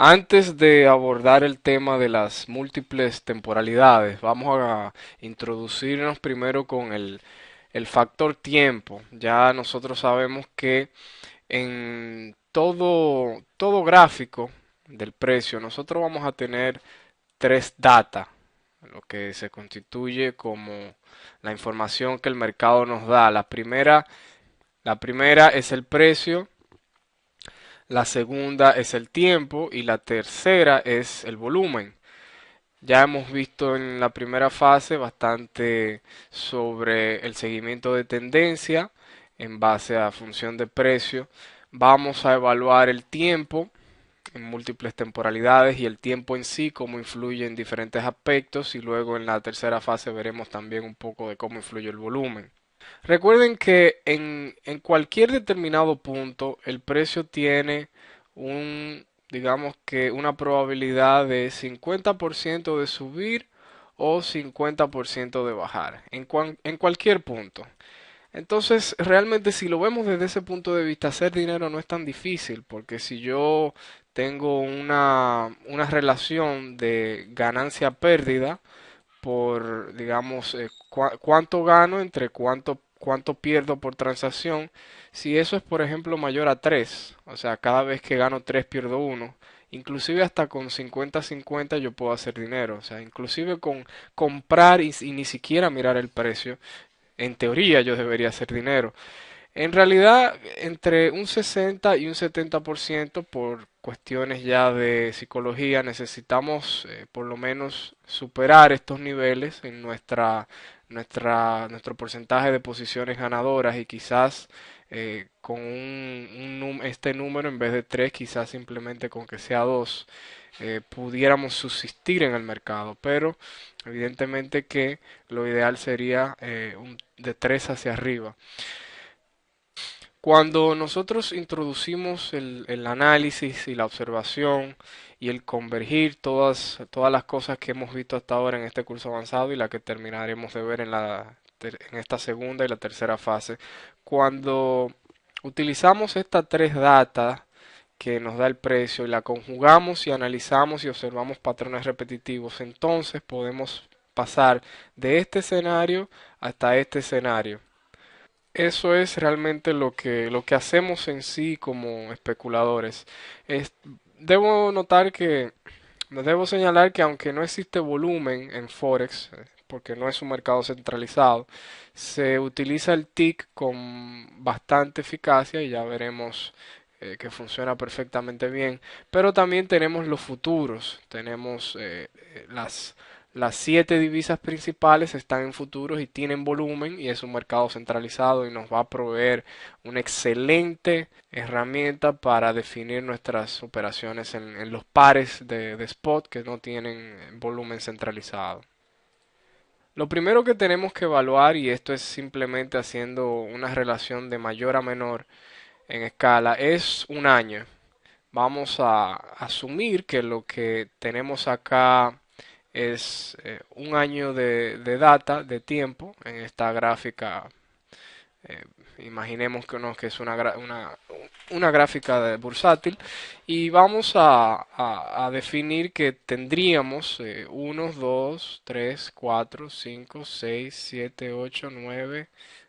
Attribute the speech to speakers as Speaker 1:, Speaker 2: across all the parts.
Speaker 1: Antes de abordar el tema de las múltiples temporalidades, vamos a introducirnos primero con el factor tiempo. Ya nosotros sabemos que en todo gráfico del precio, nosotros vamos a tener tres data, lo que se constituye como la información que el mercado nos da. La primera es el precio, la segunda es el tiempo y la tercera es el volumen. Ya hemos visto en la primera fase bastante sobre el seguimiento de tendencia en base a función de precio. Vamos a evaluar el tiempo en múltiples temporalidades y el tiempo en sí, cómo influye en diferentes aspectos, y luego en la tercera fase veremos también un poco de cómo influye el volumen. Recuerden que en cualquier determinado punto el precio tiene digamos que una probabilidad de 50% de subir o 50% de bajar, en cualquier punto. Entonces, realmente si lo vemos desde ese punto de vista, hacer dinero no es tan difícil, porque si yo tengo una relación de ganancia-pérdida, por, digamos, cuánto gano entre cuánto pierdo por transacción. Si eso es, por ejemplo, mayor a 3, o sea, cada vez que gano 3 pierdo uno, inclusive hasta con 50-50 yo puedo hacer dinero. O sea, inclusive con comprar y ni siquiera mirar el precio, en teoría yo debería hacer dinero. En realidad, entre un 60 y un 70% por cuestiones ya de psicología, necesitamos por lo menos superar estos niveles en nuestro porcentaje de posiciones ganadoras, y quizás con este número en vez de 3, quizás simplemente con que sea 2, pudiéramos subsistir en el mercado. Pero evidentemente que lo ideal sería de 3 hacia arriba. Cuando nosotros introducimos el análisis y la observación y el convergir todas las cosas que hemos visto hasta ahora en este curso avanzado y la que terminaremos de ver en esta segunda y la tercera fase, cuando utilizamos estas tres datas que nos da el precio y la conjugamos y analizamos y observamos patrones repetitivos, entonces podemos pasar de este escenario hasta este escenario. Eso es realmente lo que hacemos en sí como especuladores. Es- debo notar que, debo señalar que aunque no existe volumen en Forex, porque no es un mercado centralizado, se utiliza el TIC con bastante eficacia, y ya veremos que funciona perfectamente bien. Pero también tenemos los futuros, tenemos las siete divisas principales están en futuros y tienen volumen, y es un mercado centralizado y nos va a proveer una excelente herramienta para definir nuestras operaciones en los pares de spot que no tienen volumen centralizado. Lo primero que tenemos que evaluar, y esto es simplemente haciendo una relación de mayor a menor en escala, es un año. Vamos a asumir que lo que tenemos acá es un año de data, de tiempo, en esta gráfica. eh, Imaginemos que es una gráfica bursátil, y vamos a definir que tendríamos 1, 2, 3, 4, 5, 6, 7, 8, 9,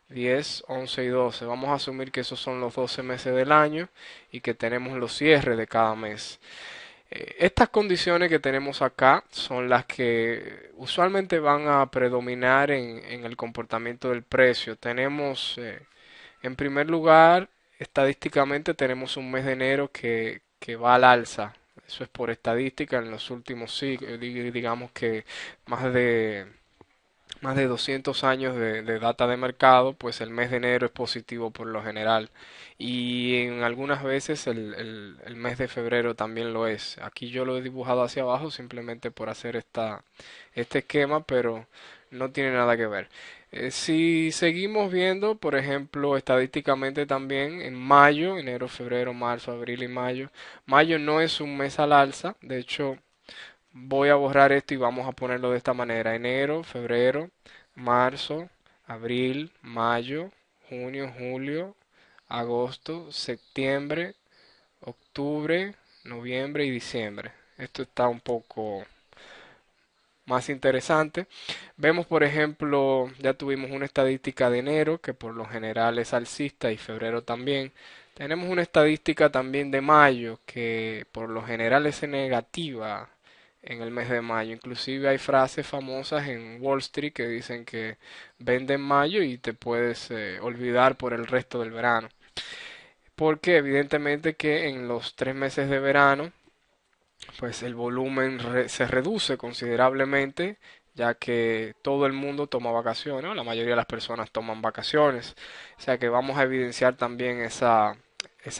Speaker 1: 10, 11 y 12. Vamos a asumir que esos son los 12 meses del año y que tenemos los cierres de cada mes. Estas condiciones que tenemos acá son las que usualmente van a predominar en el comportamiento del precio. Tenemos, en primer lugar, estadísticamente tenemos un mes de enero que va al alza. Eso es por estadística en los últimos siglos, digamos que más de más de 200 años de data de mercado, pues el mes de enero es positivo por lo general. Y en algunas veces el mes de febrero también lo es. Aquí yo lo he dibujado hacia abajo simplemente por hacer este esquema, pero no tiene nada que ver. Si seguimos viendo, por ejemplo, estadísticamente también en mayo, enero, febrero, marzo, abril y mayo, mayo no es un mes al alza. De hecho, voy a borrar esto y vamos a ponerlo de esta manera: enero, febrero, marzo, abril, mayo, junio, julio, agosto, septiembre, octubre, noviembre y diciembre. Esto está un poco más interesante. Vemos, por ejemplo, ya tuvimos una estadística de enero, que por lo general es alcista, y febrero también. Tenemos una estadística también de mayo, que por lo general es negativa en el mes de mayo. Inclusive hay frases famosas en Wall Street que dicen que vende en mayo y te puedes olvidar por el resto del verano. Porque evidentemente que en los 3 meses de verano pues el volumen se reduce considerablemente, ya que todo el mundo toma vacaciones, ¿no? La mayoría de las personas toman vacaciones. O sea que vamos a evidenciar también esa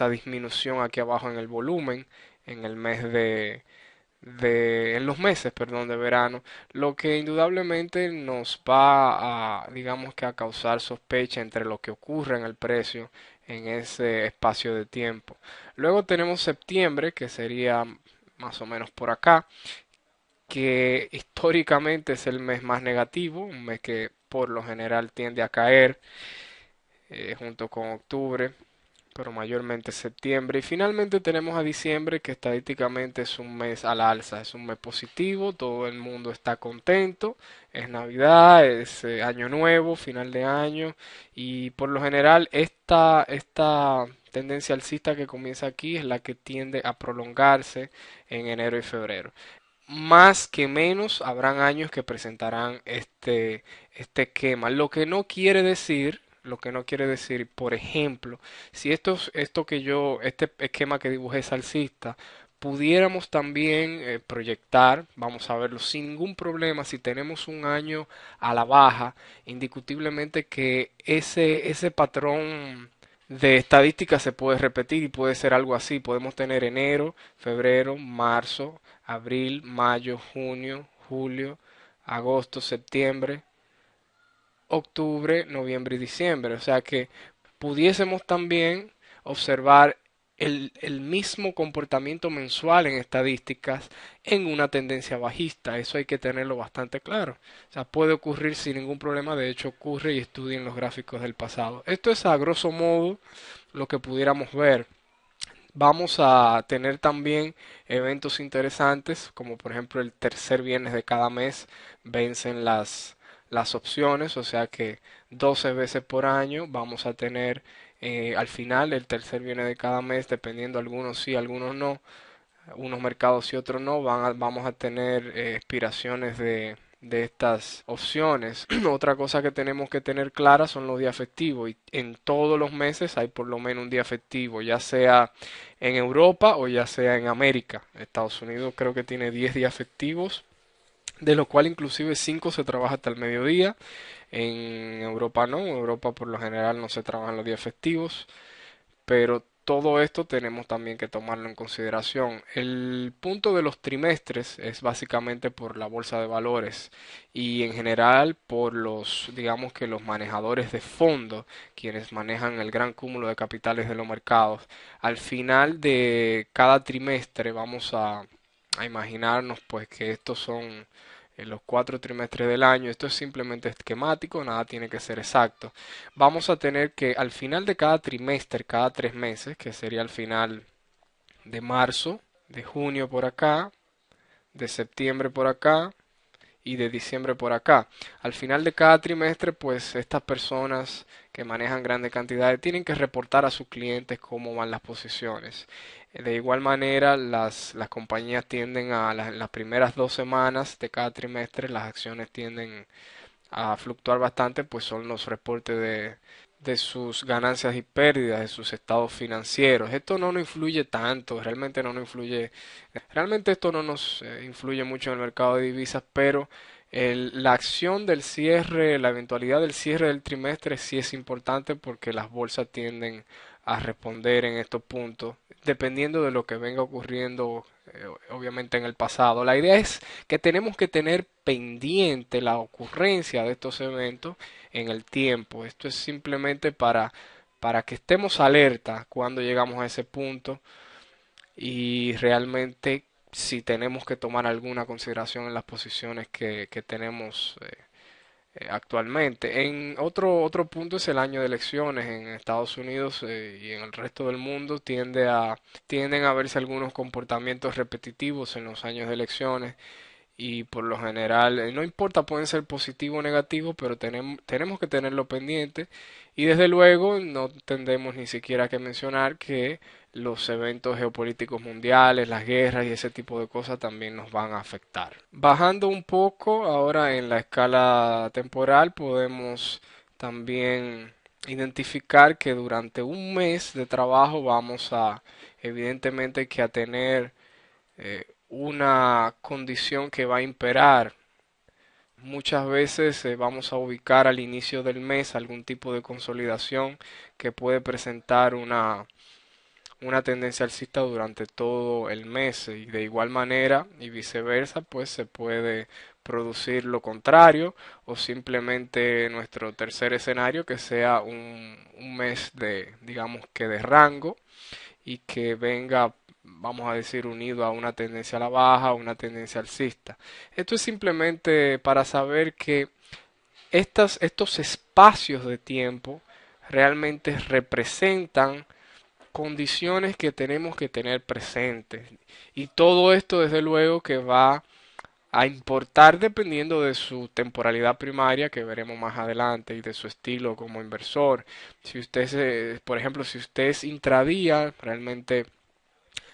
Speaker 1: disminución aquí abajo en el volumen en el mes en los meses, perdón, de verano, lo que indudablemente nos va a, digamos que a causar sospecha entre lo que ocurre en el precio en ese espacio de tiempo. Luego tenemos septiembre, que sería más o menos por acá, que históricamente es el mes más negativo, un mes que por lo general tiende a caer junto con octubre, pero mayormente septiembre. Y finalmente tenemos a diciembre, que estadísticamente es un mes al alza, es un mes positivo, todo el mundo está contento, es Navidad, es Año Nuevo, final de año, y por lo general esta tendencia alcista que comienza aquí es la que tiende a prolongarse en enero y febrero. Más que menos habrán años que presentarán este esquema, lo que no quiere decir, por ejemplo, si este esquema que dibujé es alcista, pudiéramos también proyectar, vamos a verlo sin ningún problema, si tenemos un año a la baja, indiscutiblemente que ese patrón de estadística se puede repetir y puede ser algo así. Podemos tener enero, febrero, marzo, abril, mayo, junio, julio, agosto, septiembre, octubre, noviembre y diciembre. O sea que pudiésemos también observar el mismo comportamiento mensual en estadísticas en una tendencia bajista. Eso hay que tenerlo bastante claro. O sea, puede ocurrir sin ningún problema. De hecho, ocurre y estudien los gráficos del pasado. Esto es a grosso modo lo que pudiéramos ver. Vamos a tener también eventos interesantes, como por ejemplo el tercer viernes de cada mes vencen las opciones, o sea que 12 veces por año vamos a tener al final el tercer viernes de cada mes, dependiendo algunos sí, algunos no, unos mercados y otros no, vamos a tener expiraciones de estas opciones. Otra cosa que tenemos que tener clara son los días festivos y en todos los meses hay por lo menos un día festivo, ya sea en Europa o ya sea en América. Estados Unidos creo que tiene 10 días festivos, de los cuales inclusive 5 se trabaja hasta el mediodía. En Europa no, en Europa por lo general no se trabajan los días festivos, pero todo esto tenemos también que tomarlo en consideración. El punto de los trimestres es básicamente por la bolsa de valores y en general por digamos que los manejadores de fondo, quienes manejan el gran cúmulo de capitales de los mercados. Al final de cada trimestre vamos a imaginarnos pues que estos son en los 4 trimestres del año. Esto es simplemente esquemático, nada tiene que ser exacto. Vamos a tener que al final de cada trimestre, cada 3 meses, que sería al final de marzo, de junio por acá, de septiembre por acá y de diciembre por acá. Al final de cada trimestre, pues estas personas que manejan grandes cantidades tienen que reportar a sus clientes cómo van las posiciones. De igual manera, las compañías tienden las primeras 2 semanas de cada trimestre, las acciones tienden a fluctuar bastante, pues son los reportes de sus ganancias y pérdidas, de sus estados financieros. Esto no nos influye tanto, realmente esto no nos influye mucho en el mercado de divisas, pero la acción del cierre, la eventualidad del cierre del trimestre sí es importante porque las bolsas tienden a responder en estos puntos, dependiendo de lo que venga ocurriendo, obviamente en el pasado. La idea es que tenemos que tener pendiente la ocurrencia de estos eventos en el tiempo. Esto es simplemente para que estemos alerta cuando llegamos a ese punto y realmente si tenemos que tomar alguna consideración en las posiciones que tenemos actualmente. En otro punto es el año de elecciones en Estados Unidos y en el resto del mundo tienden a verse algunos comportamientos repetitivos en los años de elecciones y por lo general, no importa, pueden ser positivo o negativo, pero tenemos que tenerlo pendiente y desde luego no tendremos ni siquiera que mencionar que los eventos geopolíticos mundiales, las guerras y ese tipo de cosas también nos van a afectar. Bajando un poco ahora en la escala temporal, podemos también identificar que durante un mes de trabajo vamos a, evidentemente, que a tener una condición que va a imperar. Muchas veces vamos a ubicar al inicio del mes algún tipo de consolidación que puede presentar una tendencia alcista durante todo el mes y de igual manera y viceversa pues se puede producir lo contrario o simplemente nuestro tercer escenario que sea un mes de digamos que de rango y que venga, vamos a decir, unido a una tendencia a la baja o una tendencia alcista. Esto es simplemente para saber que estos espacios de tiempo realmente representan condiciones que tenemos que tener presentes. Y todo esto, desde luego, que va a importar dependiendo de su temporalidad primaria que veremos más adelante y de su estilo como inversor. Si usted, por ejemplo, si usted es intradía, realmente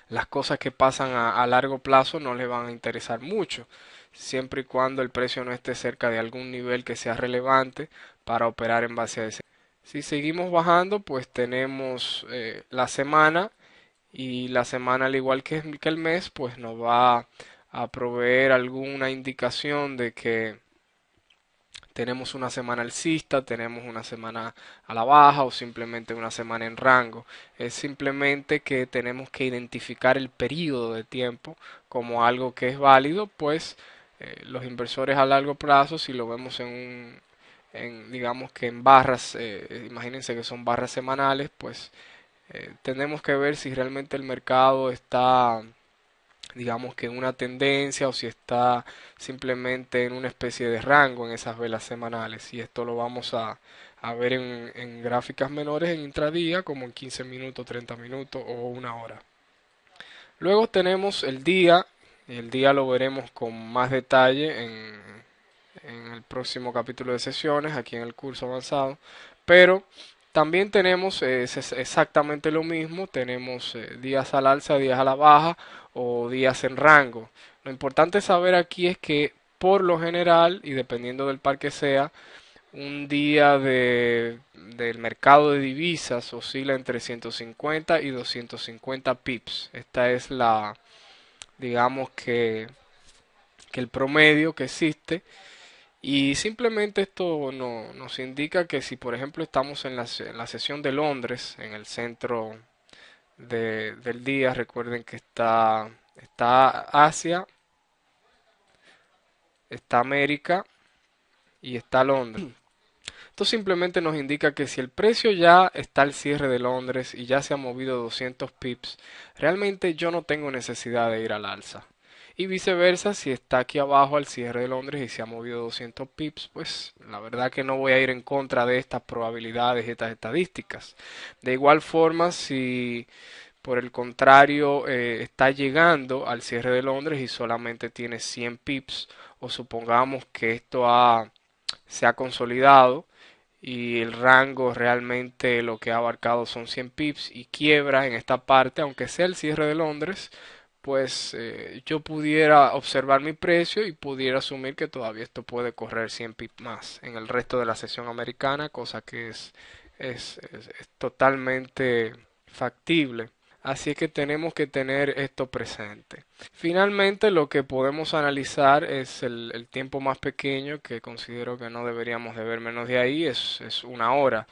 Speaker 1: las cosas que pasan a largo plazo no le van a interesar mucho, siempre y cuando el precio no esté cerca de algún nivel que sea relevante para operar en base a ese. Si seguimos bajando, pues tenemos la semana y la semana al igual que el mes, pues nos va a proveer alguna indicación de que tenemos una semana alcista, tenemos una semana a la baja o simplemente una semana en rango. Es simplemente que tenemos que identificar el periodo de tiempo como algo que es válido, pues los inversores a largo plazo, si lo vemos digamos que en barras, imagínense que son barras semanales, pues tenemos que ver si realmente el mercado está digamos que en una tendencia o si está simplemente en una especie de rango en esas velas semanales. Y esto lo vamos a ver en gráficas menores en intradía, como en 15 minutos, 30 minutos o una hora. Luego tenemos el día, y el día lo veremos con más detalle en el próximo capítulo de sesiones, aquí en el curso avanzado. Pero también tenemos es exactamente lo mismo, tenemos días al alza, días a la baja o días en rango. Lo importante saber aquí es que por lo general, y dependiendo del par que sea, un día del mercado de divisas oscila entre 150 y 250 pips. Esta es digamos que el promedio que existe y simplemente esto nos indica que si por ejemplo estamos en la sesión de Londres, en el centro del día, recuerden que está Asia, está América y está Londres. Esto simplemente nos indica que si el precio ya está al cierre de Londres y ya se ha movido 200 pips, realmente yo no tengo necesidad de ir al alza. Y viceversa, si está aquí abajo al cierre de Londres y se ha movido 200 pips, pues la verdad que no voy a ir en contra de estas probabilidades y estas estadísticas. De igual forma, si por el contrario está llegando al cierre de Londres y solamente tiene 100 pips, o supongamos que se ha consolidado, y el rango realmente lo que ha abarcado son 100 pips y quiebra en esta parte, aunque sea el cierre de Londres, pues yo pudiera observar mi precio y pudiera asumir que todavía esto puede correr 100 pips más en el resto de la sesión americana, cosa que es totalmente factible. Así es que tenemos que tener esto presente. Finalmente, lo que podemos analizar es el tiempo más pequeño, que considero que no deberíamos de ver menos de ahí, es una hora.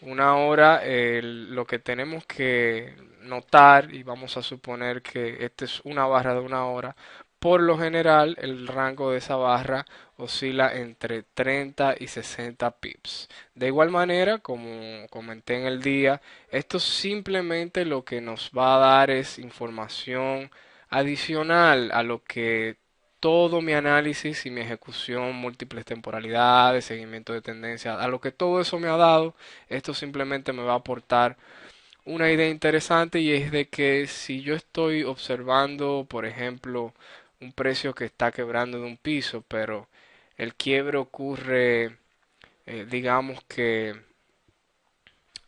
Speaker 1: Una hora, lo que tenemos que notar, y vamos a suponer que esta es una barra de una hora, por lo general el rango de esa barra oscila entre 30 y 60 pips. De igual manera, como comenté en el día, esto simplemente lo que nos va a dar es información adicional a lo que todo mi análisis y mi ejecución, múltiples temporalidades, seguimiento de tendencia, a lo que todo eso me ha dado, esto simplemente me va a aportar una idea interesante y es de que si yo estoy observando, por ejemplo, un precio que está quebrando de un piso, pero el quiebre ocurre, digamos que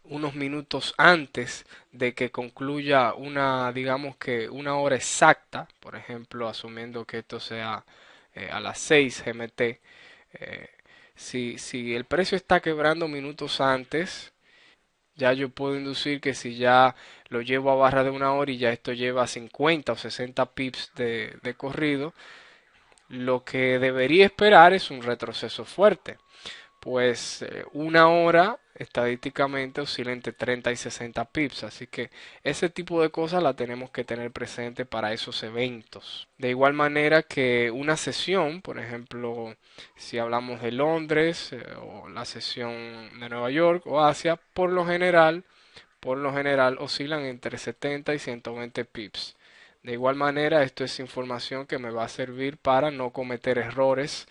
Speaker 1: unos minutos antes de que concluya una, digamos que una hora exacta, por ejemplo, asumiendo que esto sea a las 6 GMT, eh, si el precio está quebrando minutos antes, ya yo puedo inducir que si ya lo llevo a barra de una hora y ya esto lleva 50 o 60 pips de corrido, lo que debería esperar es un retroceso fuerte. Pues una hora estadísticamente oscila entre 30 y 60 pips, así que ese tipo de cosas la tenemos que tener presente para esos eventos. De igual manera que una sesión, por ejemplo, si hablamos de Londres o la sesión de Nueva York o Asia, por lo general oscilan entre 70 y 120 pips. De igual manera, esto es información que me va a servir para no cometer errores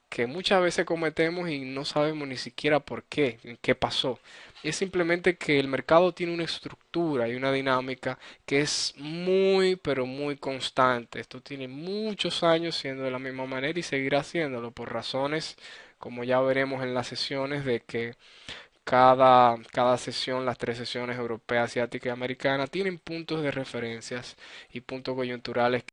Speaker 1: que muchas veces cometemos y no sabemos ni siquiera por qué, en qué pasó. Es simplemente que el mercado tiene una estructura y una dinámica que es muy, pero muy constante. Esto tiene muchos años siendo de la misma manera y seguirá haciéndolo por razones, como ya veremos en las sesiones, de que cada sesión, las tres sesiones europea, asiática y americana, tienen puntos de referencias y puntos coyunturales.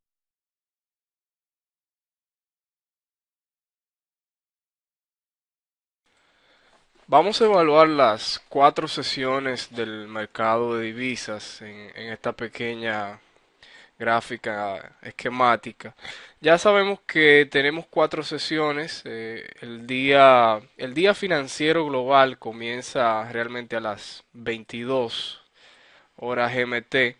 Speaker 1: Vamos a evaluar las cuatro sesiones del mercado de divisas en esta pequeña gráfica esquemática. Ya sabemos que tenemos cuatro sesiones. El día financiero global comienza realmente a las 22 horas GMT.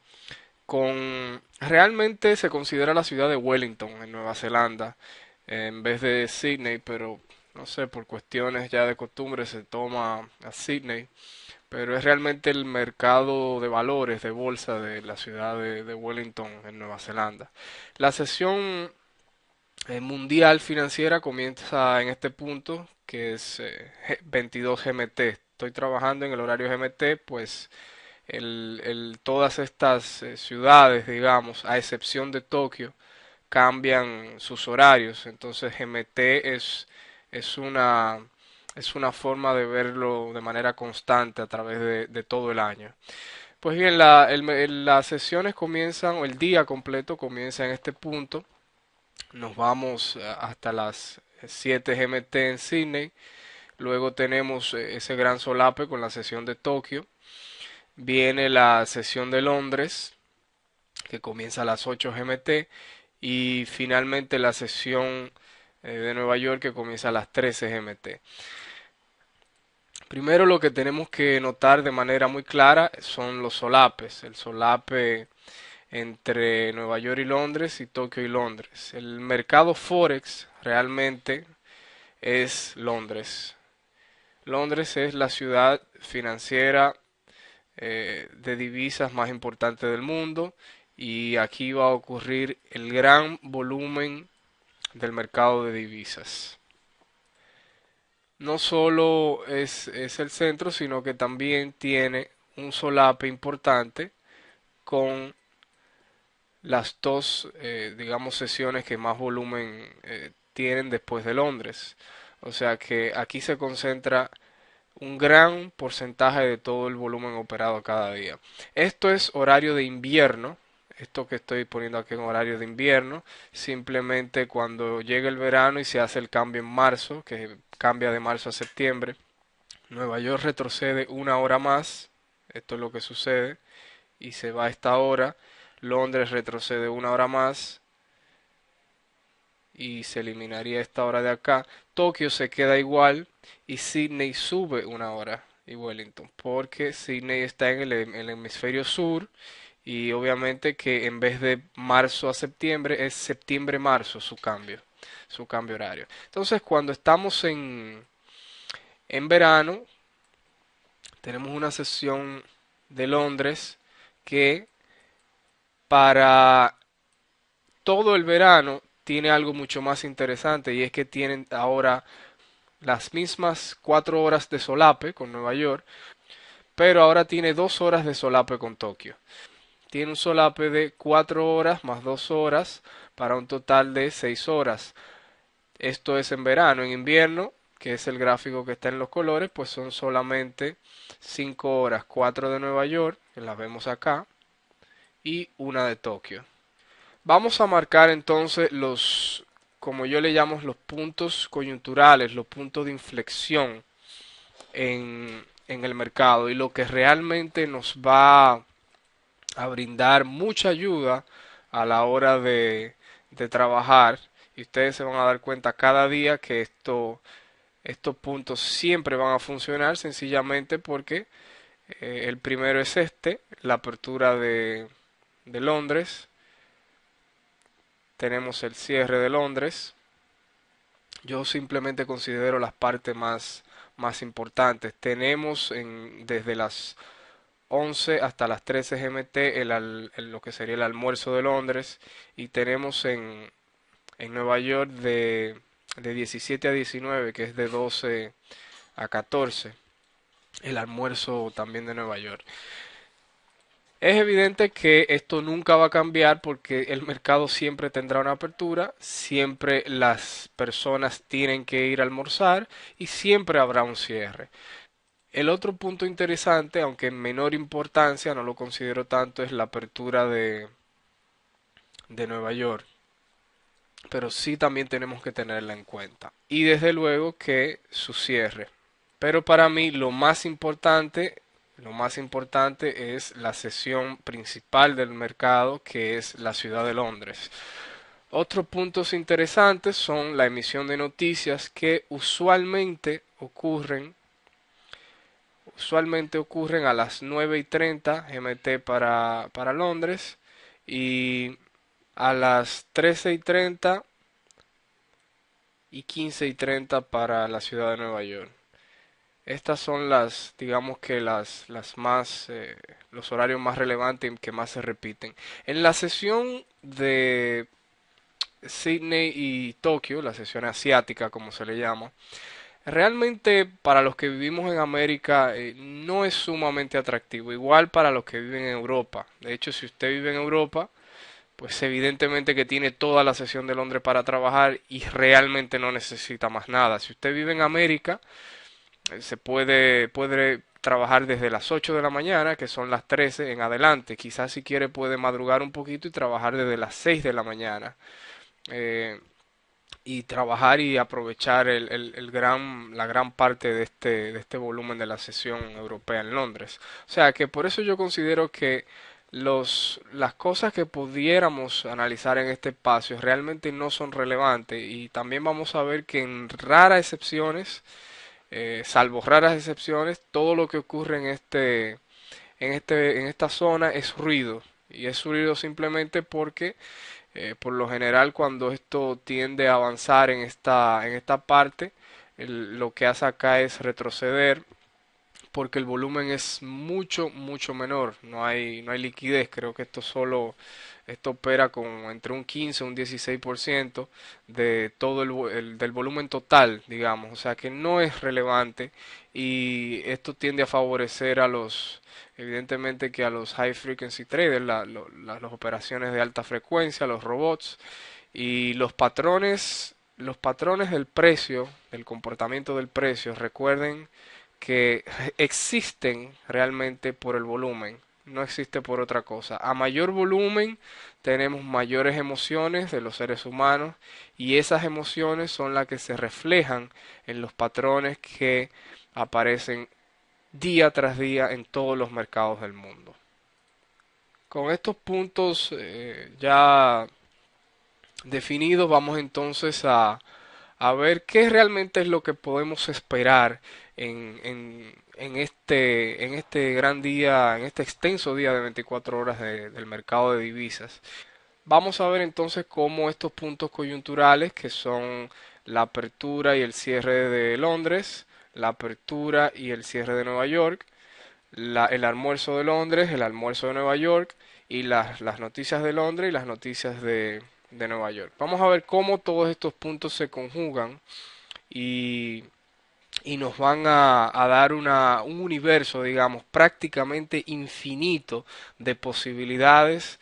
Speaker 1: Realmente se considera la ciudad de Wellington en Nueva Zelanda en vez de Sydney, pero no sé, por cuestiones ya de costumbre se toma a Sydney, pero es realmente el mercado de valores de bolsa de la ciudad de Wellington en Nueva Zelanda. La sesión mundial financiera comienza en este punto que es 22 GMT. Estoy trabajando en el horario GMT, pues todas estas ciudades, digamos, a excepción de Tokio, cambian sus horarios. Entonces GMT es una, es una forma de verlo de manera constante a través de todo el año. Pues bien, las sesiones comienzan, o el día completo comienza en este punto. Nos vamos hasta las 7 GMT en Sydney. Luego tenemos ese gran solape con la sesión de Tokio. Viene la sesión de Londres, que comienza a las 8 GMT. Y finalmente la sesión de Nueva York, que comienza a las 13 GMT. Primero lo que tenemos que notar de manera muy clara son los solapes. El solape entre Nueva York y Londres y Tokio y Londres. El mercado Forex realmente es Londres. Londres es la ciudad financiera de divisas más importante del mundo y aquí va a ocurrir el gran volumen del mercado de divisas. No solo es el centro, sino que también tiene un solape importante con las dos, digamos, sesiones que más volumen tienen después de Londres. O sea que aquí se concentra un gran porcentaje de todo el volumen operado cada día. Esto es horario de invierno. Esto que estoy poniendo aquí en horario de invierno, simplemente cuando llega el verano y se hace el cambio en marzo, que cambia de marzo a septiembre, Nueva York retrocede una hora más, esto es lo que sucede, y se va a esta hora. Londres retrocede una hora más y se eliminaría esta hora de acá. Tokio se queda igual y Sydney sube una hora y Wellington, porque Sydney está en el hemisferio sur y obviamente que en vez de marzo a septiembre es septiembre-marzo su cambio horario. Entonces cuando estamos en verano tenemos una sesión de Londres que para todo el verano tiene algo mucho más interesante y es que tienen ahora las mismas 4 horas de solape con Nueva York, pero ahora tiene 2 horas de solape con Tokio. Tiene un solape de 4 horas más 2 horas para un total de 6 horas. Esto es en verano. En invierno, que es el gráfico que está en los colores, pues son solamente 5 horas. 4 de Nueva York, que las vemos acá, y una de Tokio. Vamos a marcar entonces los, como yo le llamo, los puntos coyunturales, los puntos de inflexión en el mercado y lo que realmente nos va a brindar mucha ayuda a la hora de trabajar. Y ustedes se van a dar cuenta cada día que estos puntos siempre van a funcionar sencillamente porque el primero es este, la apertura de Londres. Tenemos el cierre de Londres. Yo simplemente considero las partes más importantes. Tenemos desde las 11 hasta las 13 GMT lo que sería el almuerzo de Londres y tenemos en Nueva York de 17 a 19, que es de 12 a 14, el almuerzo también de Nueva York. Es evidente que esto nunca va a cambiar porque el mercado siempre tendrá una apertura, siempre las personas tienen que ir a almorzar y siempre habrá un cierre. El otro punto interesante, aunque en menor importancia, no lo considero tanto, es la apertura de Nueva York. Pero sí también tenemos que tenerla en cuenta. Y desde luego que su cierre. Pero para mí lo más importante es la sesión principal del mercado, que es la ciudad de Londres. Otros puntos interesantes son la emisión de noticias que usualmente ocurren a las 9:30 GMT para Londres y a las 13:30 y 15:30 para la ciudad de Nueva York. Estas son digamos que los horarios más relevantes y que más se repiten. En la sesión de Sydney y Tokio, la sesión asiática como se le llama, realmente para los que vivimos en América no es sumamente atractivo, igual para los que viven en Europa. De hecho, si usted vive en Europa, pues evidentemente que tiene toda la sesión de Londres para trabajar y realmente no necesita más nada. Si usted vive en América, se puede trabajar desde las 8 de la mañana, que son las 13 en adelante. Quizás si quiere puede madrugar un poquito y trabajar desde las 6 de la mañana. Eh, y trabajar y aprovechar la gran parte de este volumen de la sesión europea en Londres. O sea que por eso yo considero que las cosas que pudiéramos analizar en este espacio realmente no son relevantes y también vamos a ver que en raras excepciones, salvo raras excepciones, todo lo que ocurre en esta zona es ruido y es ruido simplemente porque por lo general, cuando esto tiende a avanzar en esta parte, lo que hace acá es retroceder porque el volumen es mucho, mucho menor. No hay liquidez. Creo que esto opera con entre un 15 y un 16% de todo del volumen total, digamos. O sea que no es relevante y esto tiende a favorecer evidentemente que a los high frequency traders, las operaciones de alta frecuencia, los robots y los patrones del precio, del comportamiento del precio. Recuerden que existen realmente por el volumen, no existe por otra cosa. A mayor volumen tenemos mayores emociones de los seres humanos y esas emociones son las que se reflejan en los patrones que aparecen día tras día en todos los mercados del mundo. Con estos puntos ya definidos, vamos entonces a ver qué realmente es lo que podemos esperar en este gran día, en este extenso día de 24 horas del mercado de divisas. Vamos a ver entonces cómo estos puntos coyunturales, que son la apertura y el cierre de Londres, la apertura y el cierre de Nueva York, el almuerzo de Londres, el almuerzo de Nueva York y las noticias de Londres y las noticias de Nueva York. Vamos a ver cómo todos estos puntos se conjugan y, y nos van a dar un universo, digamos, prácticamente infinito de posibilidades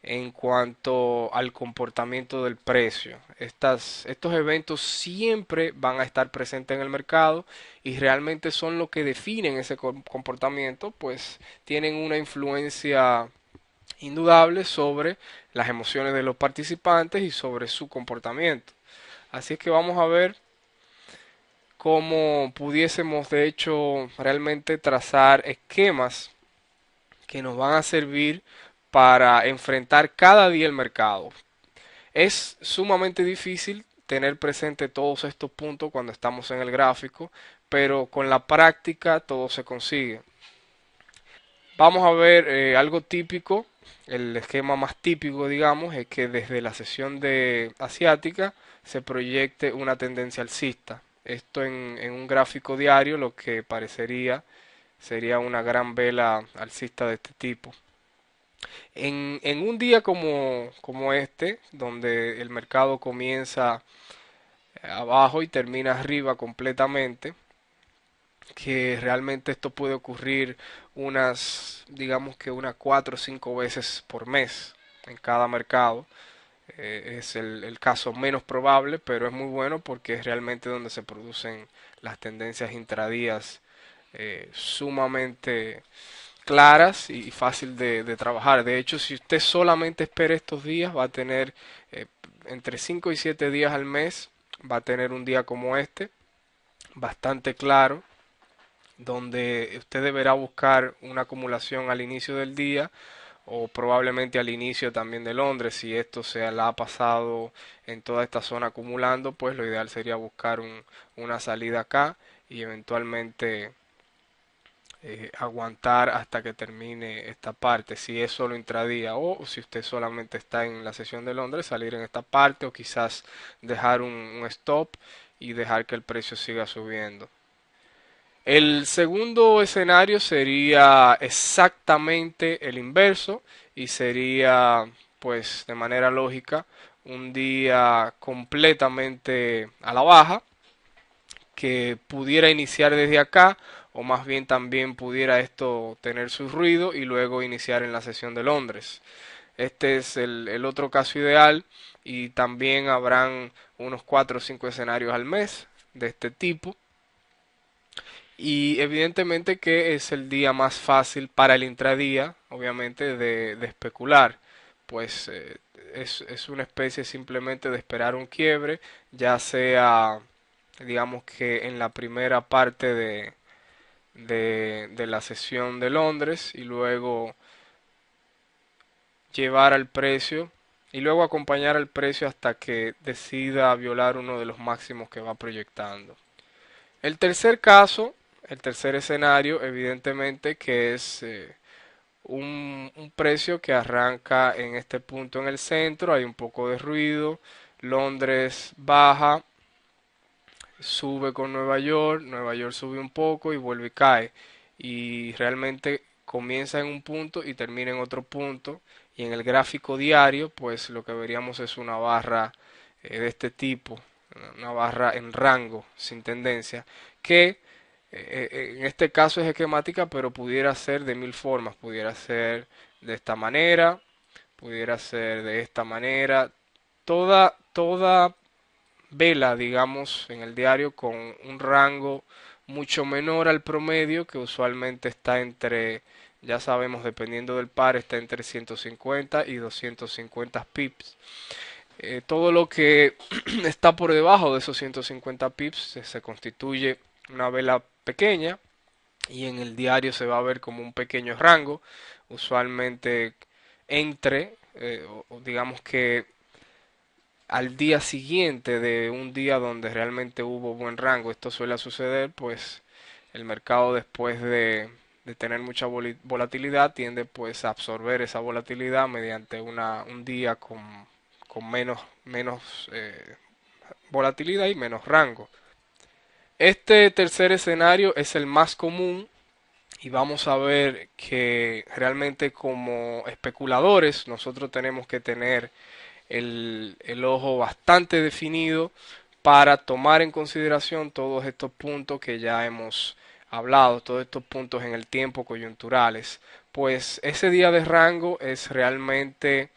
Speaker 1: en cuanto al comportamiento del precio. Estos eventos siempre van a estar presentes en el mercado y realmente son lo que definen ese comportamiento, pues tienen una influencia indudable sobre las emociones de los participantes y sobre su comportamiento. Así es que vamos a ver cómo pudiésemos de hecho realmente trazar esquemas que nos van a servir para enfrentar cada día el mercado. Es sumamente difícil tener presente todos estos puntos cuando estamos en el gráfico, pero con la práctica todo se consigue. Vamos a ver algo típico, el esquema más típico, digamos, es que desde la sesión de asiática se proyecte una tendencia alcista. Esto en un gráfico diario lo que parecería sería una gran vela alcista de este tipo. En un día como este, donde el mercado comienza abajo y termina arriba completamente, que realmente esto puede ocurrir digamos que unas 4 o 5 veces por mes en cada mercado. Es el caso menos probable, pero es muy bueno porque es realmente donde se producen las tendencias intradías sumamente claras y fácil de trabajar. De hecho, si usted solamente espera estos días, va a tener eh, entre 5 y 7 días al mes, va a tener un día como este, bastante claro, donde usted deberá buscar una acumulación al inicio del día o probablemente al inicio también de Londres. Si esto se la ha pasado en toda esta zona acumulando, pues lo ideal sería buscar una salida acá y eventualmente aguantar hasta que termine esta parte, si es solo intradía o si usted solamente está en la sesión de Londres, salir en esta parte o quizás dejar un stop y dejar que el precio siga subiendo. El segundo escenario sería exactamente el inverso y sería, pues, de manera lógica, un día completamente a la baja que pudiera iniciar desde acá o más bien también pudiera esto tener su ruido y luego iniciar en la sesión de Londres. Este es el otro caso ideal y también habrán unos 4 o 5 escenarios al mes de este tipo. Y evidentemente que es el día más fácil para el intradía, obviamente, de especular. Pues es una especie simplemente de esperar un quiebre, ya sea, digamos que en la primera parte de la sesión de Londres y luego llevar al precio y luego acompañar al precio hasta que decida violar uno de los máximos que va proyectando. El tercer caso, el tercer escenario, evidentemente que es un precio que arranca en este punto en el centro, hay un poco de ruido, Londres baja, sube con Nueva York sube un poco y vuelve y cae. Y realmente comienza en un punto y termina en otro punto. Y en el gráfico diario, pues lo que veríamos es una barra de este tipo, una barra en rango, sin tendencia, que en este caso es esquemática, pero pudiera ser de mil formas. Pudiera ser de esta manera, pudiera ser de esta manera. Toda vela, digamos, en el diario con un rango mucho menor al promedio, que usualmente está entre, ya sabemos, dependiendo del par, está entre 150 y 250 pips. Todo lo que está por debajo de esos 150 pips se constituye una vela pequeña y en el diario se va a ver como un pequeño rango, usualmente entre, o digamos que al día siguiente de un día donde realmente hubo buen rango, esto suele suceder, pues el mercado después de tener mucha volatilidad tiende pues a absorber esa volatilidad mediante un día con menos volatilidad y menos rango. Este tercer escenario es el más común y vamos a ver que realmente como especuladores nosotros tenemos que tener el ojo bastante definido para tomar en consideración todos estos puntos que ya hemos hablado, todos estos puntos en el tiempo coyunturales. Pues ese día de rango es realmente,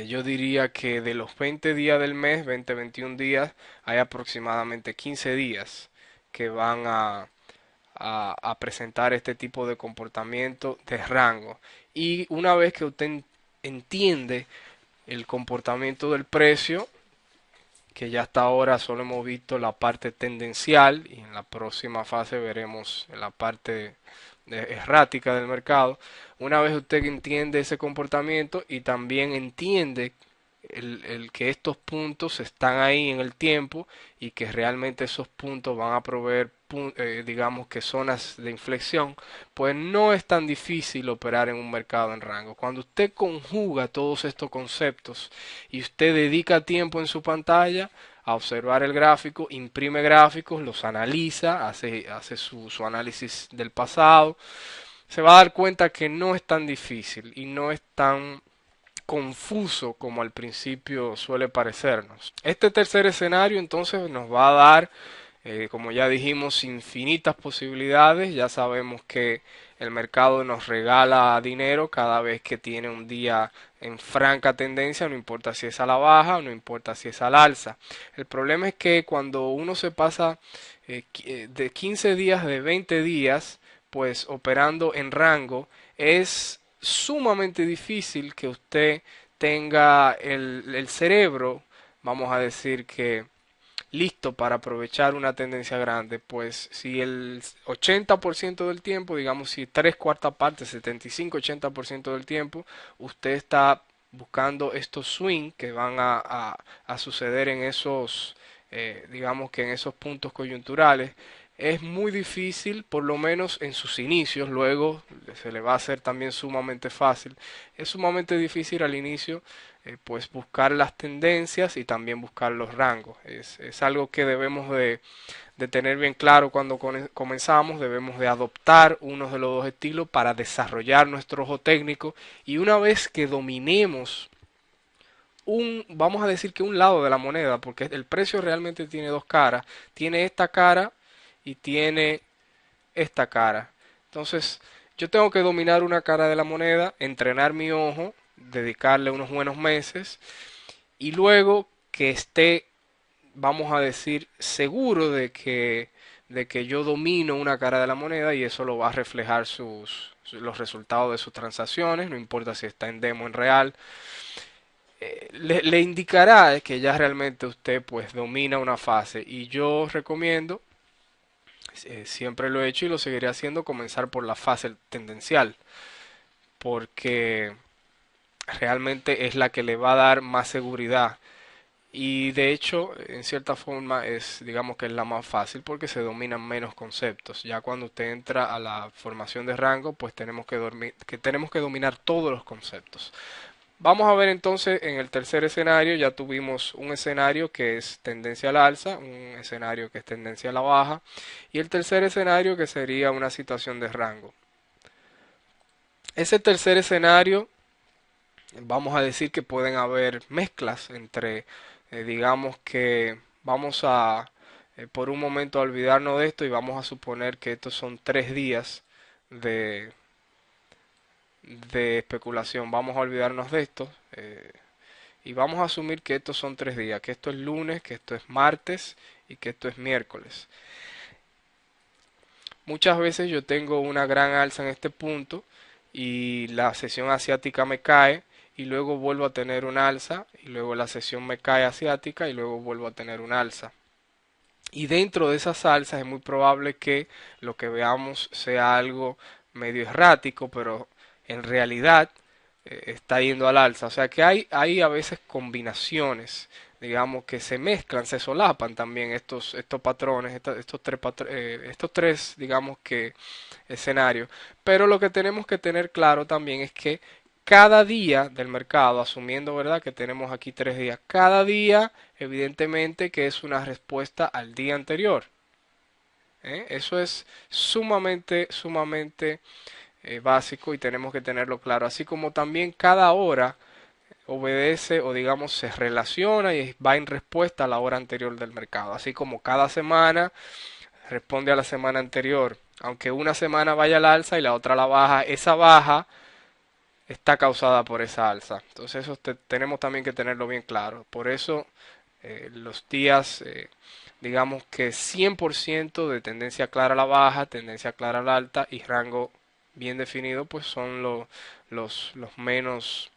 Speaker 1: yo diría que de los 20 días del mes, 20-21 días, hay aproximadamente 15 días que van a presentar este tipo de comportamiento de rango. Y una vez que usted entiende el comportamiento del precio, que ya hasta ahora solo hemos visto la parte tendencial y en la próxima fase veremos la parte errática del mercado. Una vez usted entiende ese comportamiento y también entiende el que estos puntos están ahí en el tiempo y que realmente esos puntos van a proveer, digamos que zonas de inflexión, pues no es tan difícil operar en un mercado en rango. Cuando usted conjuga todos estos conceptos y usted dedica tiempo en su pantalla a observar el gráfico, imprime gráficos, los analiza, hace su análisis del pasado, se va a dar cuenta que no es tan difícil y no es tan confuso como al principio suele parecernos. Este tercer escenario entonces nos va a dar, como ya dijimos, infinitas posibilidades. Ya sabemos que el mercado nos regala dinero cada vez que tiene un día en franca tendencia, no importa si es a la baja, no importa si es al alza. El problema es que cuando uno se pasa de 15 días, de 20 días, pues operando en rango, es sumamente difícil que usted tenga el cerebro, vamos a decir que listo para aprovechar una tendencia grande, pues si el 80% del tiempo, digamos si tres cuartas partes, 75-80% del tiempo, usted está buscando estos swing que van a suceder en esos, digamos que en esos puntos coyunturales, es muy difícil, por lo menos en sus inicios, luego se le va a hacer también sumamente fácil. Es sumamente difícil al inicio, pues buscar las tendencias y también buscar los rangos. Es algo que debemos de tener bien claro cuando comenzamos, debemos de adoptar uno de los dos estilos para desarrollar nuestro ojo técnico y una vez que dominemos vamos a decir que un lado de la moneda, porque el precio realmente tiene dos caras, tiene esta cara y tiene esta cara. Entonces, yo tengo que dominar una cara de la moneda, entrenar mi ojo, dedicarle unos buenos meses y luego que esté, vamos a decir, seguro de que yo domino una cara de la moneda y eso lo va a reflejar los resultados de sus transacciones, no importa si está en demo en real, le indicará que ya realmente usted pues domina una fase y yo recomiendo, siempre lo he hecho y lo seguiré haciendo, comenzar por la fase tendencial porque realmente es la que le va a dar más seguridad y de hecho en cierta forma es, digamos que es la más fácil porque se dominan menos conceptos. Ya cuando usted entra a la formación de rango pues tenemos que dominar todos los conceptos. Vamos a ver entonces en el tercer escenario, ya tuvimos un escenario que es tendencia al alza, un escenario que es tendencia a la baja y el tercer escenario que sería una situación de rango. Ese tercer escenario, vamos a decir que pueden haber mezclas entre, digamos que vamos a, por un momento a olvidarnos de esto y vamos a suponer que estos son 3 días de, de especulación. Vamos a olvidarnos de esto. Y vamos a asumir que estos son 3 días, que esto es lunes, que esto es martes y que esto es miércoles. Muchas veces yo tengo una gran alza en este punto y la sesión asiática me cae y luego vuelvo a tener un alza y luego la sesión me cae asiática y luego vuelvo a tener un alza. Y dentro de esas alzas es muy probable que lo que veamos sea algo medio errático, pero en realidad está yendo al alza. O sea que hay a veces combinaciones, digamos, que se mezclan, se solapan también estos patrones, estos tres, digamos que escenarios. Pero lo que tenemos que tener claro también es que cada día del mercado, asumiendo, ¿verdad?, que tenemos aquí 3 días, cada día, evidentemente, que es una respuesta al día anterior. Eso es sumamente básico y tenemos que tenerlo claro. Así como también cada hora obedece o digamos se relaciona y va en respuesta a la hora anterior del mercado. Así como cada semana responde a la semana anterior. Aunque una semana vaya al alza y la otra a la baja, esa baja está causada por esa alza. Entonces eso tenemos también que tenerlo bien claro. Por eso los días, digamos que 100% de tendencia clara a la baja, tendencia clara a la alta y rango bien definido, pues son los menos,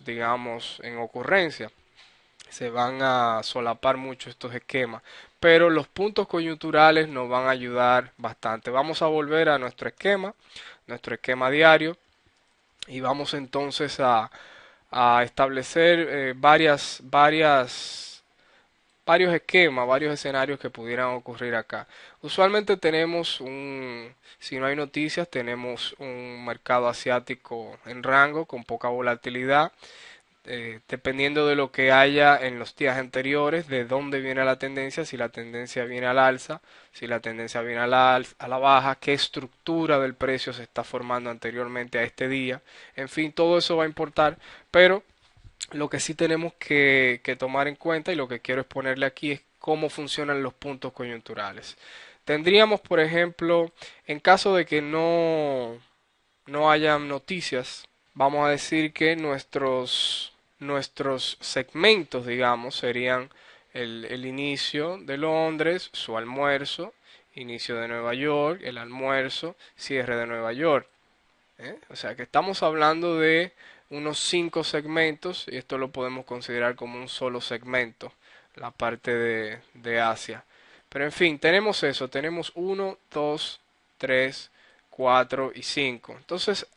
Speaker 1: digamos, en ocurrencia. Se van a solapar mucho estos esquemas, pero los puntos coyunturales nos van a ayudar bastante. Vamos a volver a nuestro esquema diario, y vamos entonces a establecer varios esquemas, varios escenarios que pudieran ocurrir acá. Usualmente si no hay noticias, tenemos un mercado asiático en rango con poca volatilidad, dependiendo de lo que haya en los días anteriores, de dónde viene la tendencia, si la tendencia viene al alza, si la tendencia viene a la baja, qué estructura del precio se está formando anteriormente a este día. En fin, todo eso va a importar, pero lo que sí tenemos que tomar en cuenta y lo que quiero exponerle aquí es cómo funcionan los puntos coyunturales. Tendríamos, por ejemplo, en caso de que no hayan noticias, vamos a decir que nuestros segmentos, digamos, serían el inicio de Londres, su almuerzo, inicio de Nueva York, el almuerzo, cierre de Nueva York. O sea que estamos hablando de unos 5 segmentos y esto lo podemos considerar como un solo segmento, la parte de Asia. Pero en fin, tenemos eso, tenemos uno, 2, 3, 4 y 5. Entonces,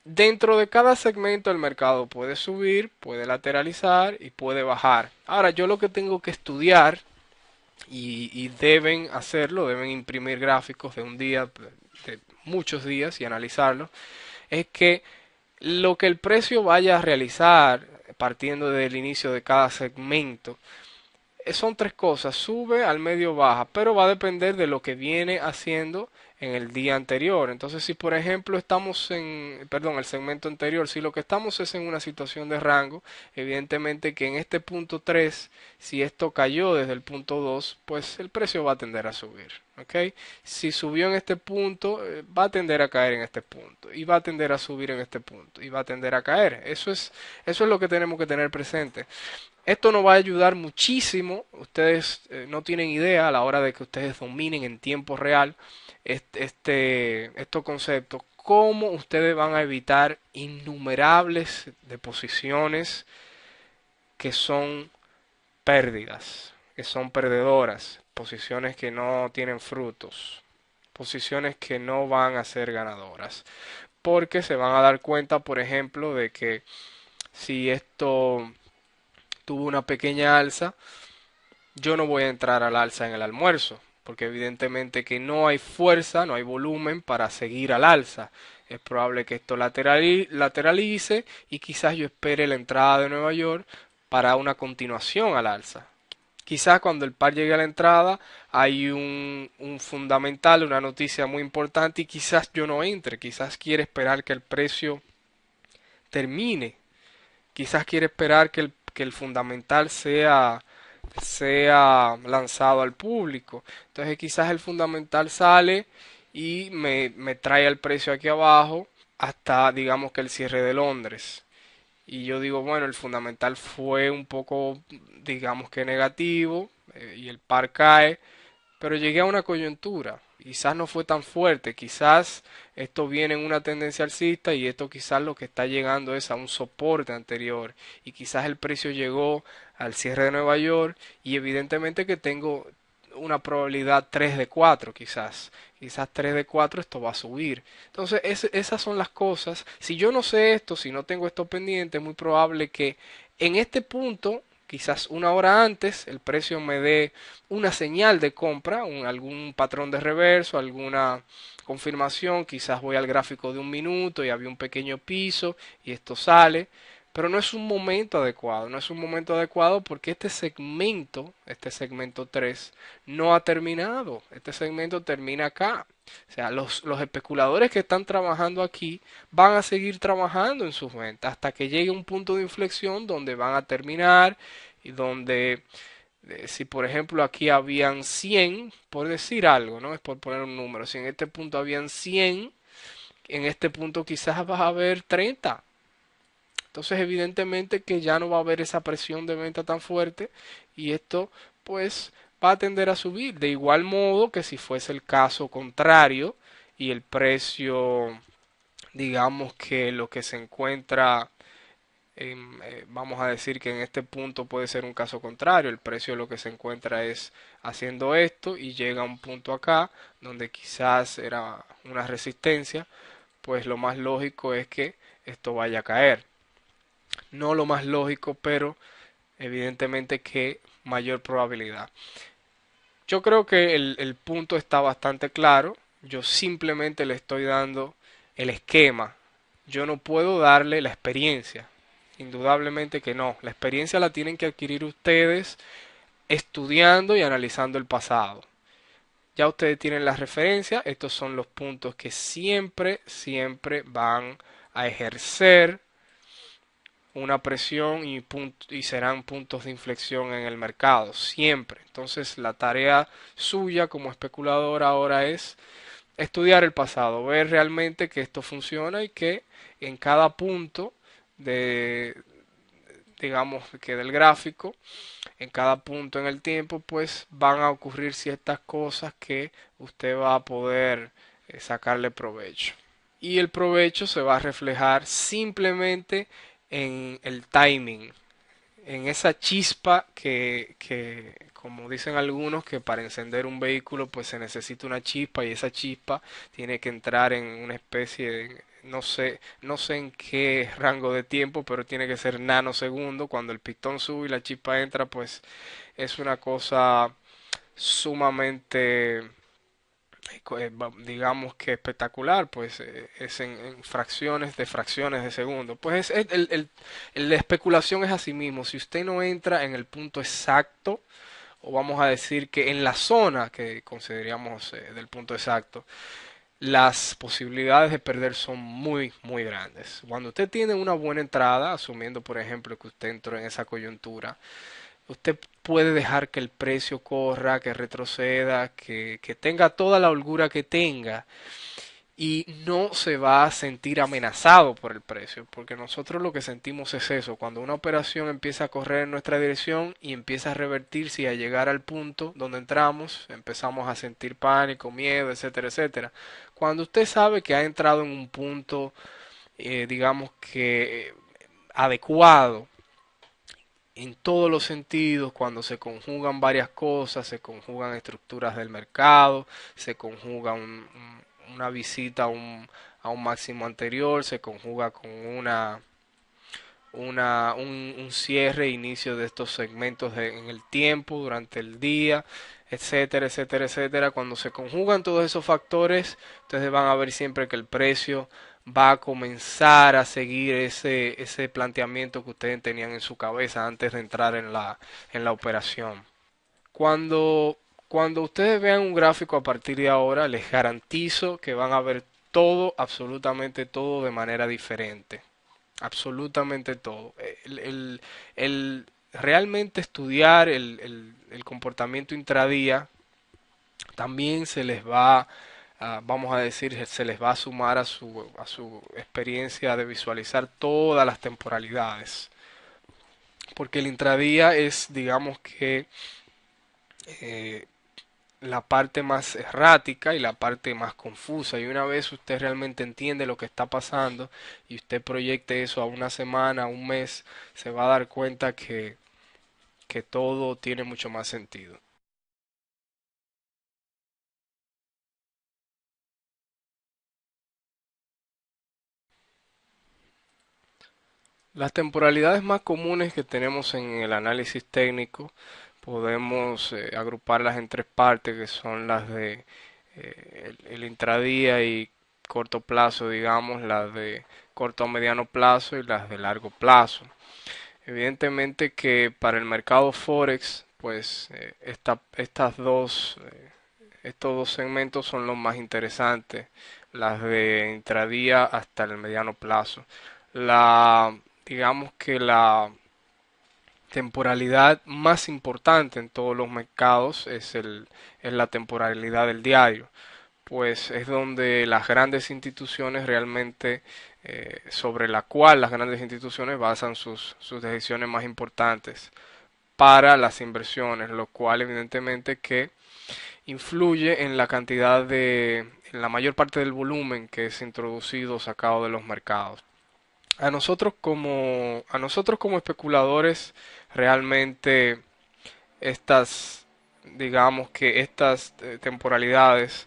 Speaker 1: dentro de cada segmento el mercado puede subir, puede lateralizar y puede bajar. Ahora, yo lo que tengo que estudiar y deben hacerlo, deben imprimir gráficos de un día, de muchos días y analizarlo, es que lo que el precio vaya a realizar partiendo del inicio de cada segmento son tres cosas: sube, al medio, baja, pero va a depender de lo que viene haciendo en el día anterior. Entonces, si por ejemplo el segmento anterior, si lo que estamos es en una situación de rango, evidentemente que en este punto 3, si esto cayó desde el punto 2, pues el precio va a tender a subir. ¿Ok? Si subió en este punto, va a tender a caer en este punto, y va a tender a subir en este punto, y va a tender a caer. Eso es lo que tenemos que tener presente. Esto nos va a ayudar muchísimo. Ustedes no tienen idea a la hora de que ustedes dominen en tiempo real estos conceptos, cómo ustedes van a evitar innumerables de posiciones que son pérdidas, que son perdedoras, posiciones que no tienen frutos, posiciones que no van a ser ganadoras, porque se van a dar cuenta, por ejemplo, de que si esto tuvo una pequeña alza, yo no voy a entrar al alza en el almuerzo, porque evidentemente que no hay fuerza, no hay volumen para seguir al alza. Es probable que esto lateralice y quizás yo espere la entrada de Nueva York para una continuación al alza. Quizás cuando el par llegue a la entrada hay un fundamental, una noticia muy importante, y quizás yo no entre, quizás quiere esperar que el precio termine, quizás quiere esperar que el fundamental sea lanzado al público. Entonces quizás el fundamental sale y me trae el precio aquí abajo hasta digamos que el cierre de Londres. Y yo digo, bueno, el fundamental fue un poco, digamos que negativo, y el par cae, pero llegué a una coyuntura. Quizás no fue tan fuerte, quizás esto viene en una tendencia alcista y esto quizás lo que está llegando es a un soporte anterior, y quizás el precio llegó al cierre de Nueva York y evidentemente que tengo una probabilidad 3 de 4, quizás 3 de 4 esto va a subir. Entonces esas son las cosas. Si yo no sé esto, si no tengo esto pendiente, es muy probable que en este punto, quizás una hora antes, el precio me dé una señal de compra, algún patrón de reverso, alguna confirmación. Quizás voy al gráfico de un minuto y había un pequeño piso y esto sale, pero no es un momento adecuado, no es un momento adecuado porque este segmento 3 no ha terminado, este segmento termina acá. O sea, los especuladores que están trabajando aquí van a seguir trabajando en sus ventas hasta que llegue un punto de inflexión donde van a terminar y donde si por ejemplo aquí habían 100 por decir algo, ¿no? Es por poner un número, si en este punto habían 100, en este punto quizás vas a ver 30. Entonces evidentemente que ya no va a haber esa presión de venta tan fuerte y esto pues va a tender a subir. De igual modo que si fuese el caso contrario y el precio, digamos que lo que se encuentra vamos a decir que en este punto puede ser un caso contrario, el precio de lo que se encuentra es haciendo esto y llega a un punto acá donde quizás era una resistencia, pues lo más lógico es que esto vaya a caer. No lo más lógico, pero evidentemente que mayor probabilidad. Yo creo que el punto está bastante claro, yo simplemente le estoy dando el esquema, yo no puedo darle la experiencia. Indudablemente que no. La experiencia la tienen que adquirir ustedes estudiando y analizando el pasado. Ya ustedes tienen las referencias. Estos son los puntos que siempre, siempre van a ejercer una presión y serán puntos de inflexión en el mercado. Siempre. Entonces la tarea suya como especulador ahora es estudiar el pasado, ver realmente que esto funciona y que en cada punto de, digamos que del gráfico, en cada punto en el tiempo, pues van a ocurrir ciertas cosas que usted va a poder sacarle provecho. Y el provecho se va a reflejar simplemente en el timing, en esa chispa como dicen algunos, que para encender un vehículo pues se necesita una chispa y esa chispa tiene que entrar en una especie de, no sé en qué rango de tiempo, pero tiene que ser nanosegundo. Cuando el pistón sube y la chispa entra, pues es una cosa sumamente digamos que espectacular, pues es en fracciones de segundo. Pues la especulación es así mismo. Si usted no entra en el punto exacto, o vamos a decir que en la zona que consideraríamos del punto exacto, las posibilidades de perder son muy, muy grandes. Cuando usted tiene una buena entrada, asumiendo por ejemplo que usted entró en esa coyuntura, usted puede dejar que el precio corra, que retroceda, que tenga toda la holgura que tenga y no se va a sentir amenazado por el precio, porque nosotros lo que sentimos es eso, cuando una operación empieza a correr en nuestra dirección y empieza a revertirse y a llegar al punto donde entramos, empezamos a sentir pánico, miedo, etcétera, etcétera. Cuando usted sabe que ha entrado en un punto, digamos que adecuado, en todos los sentidos, cuando se conjugan varias cosas, se conjugan estructuras del mercado, se conjuga una visita a un máximo anterior, se conjuga con un cierre e inicio de estos segmentos en el tiempo, durante el día, etcétera, etcétera, etcétera. Cuando se conjugan todos esos factores, ustedes van a ver siempre que el precio va a comenzar a seguir ese planteamiento que ustedes tenían en su cabeza antes de entrar en la operación. Cuando ustedes vean un gráfico a partir de ahora, les garantizo que van a ver todo, absolutamente todo de manera diferente. Absolutamente todo. Realmente estudiar el comportamiento intradía también se les va, vamos a decir, se les va a sumar a su experiencia de visualizar todas las temporalidades. Porque el intradía es, digamos que, eh, la parte más errática y la parte más confusa. Y una vez usted realmente entiende lo que está pasando y usted proyecte eso a una semana, a un mes, se va a dar cuenta que todo tiene mucho más sentido. Las temporalidades más comunes que tenemos en el análisis técnico podemos agruparlas en tres partes, que son las de el intradía y corto plazo, digamos, las de corto a mediano plazo y las de largo plazo. Evidentemente que para el mercado Forex, pues estos dos segmentos son los más interesantes, las de intradía hasta el mediano plazo. Digamos que la temporalidad más importante en todos los mercados es la temporalidad del diario, pues es donde las grandes instituciones realmente, sobre la cual las grandes instituciones basan sus decisiones más importantes para las inversiones, lo cual evidentemente que influye en la cantidad en la mayor parte del volumen que es introducido o sacado de los mercados. A nosotros como especuladores, realmente estas, digamos que estas temporalidades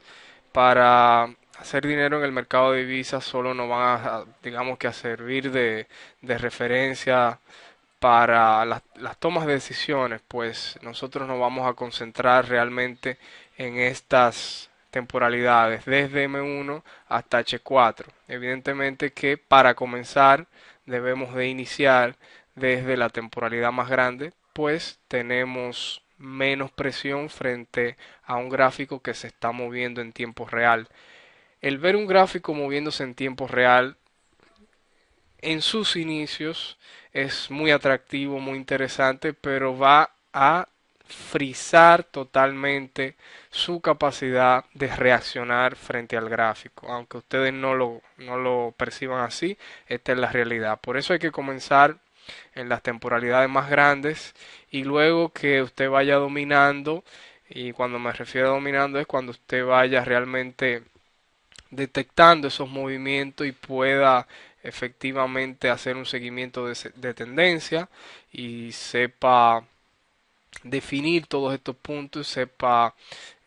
Speaker 1: para hacer dinero en el mercado de divisas solo nos van digamos que a servir de referencia para las tomas de decisiones, pues nosotros nos vamos a concentrar realmente en estas temporalidades desde M1 hasta H4. Evidentemente que para comenzar debemos de iniciar desde la temporalidad más grande, pues tenemos menos presión frente a un gráfico que se está moviendo en tiempo real. El ver un gráfico moviéndose en tiempo real en sus inicios es muy atractivo, muy interesante, pero va a frizar totalmente su capacidad de reaccionar frente al gráfico. Aunque ustedes no lo perciban así, esta es la realidad. Por eso hay que comenzar en las temporalidades más grandes y luego que usted vaya dominando, y cuando me refiero a dominando es cuando usted vaya realmente detectando esos movimientos y pueda efectivamente hacer un seguimiento de tendencia y sepa definir todos estos puntos, sepa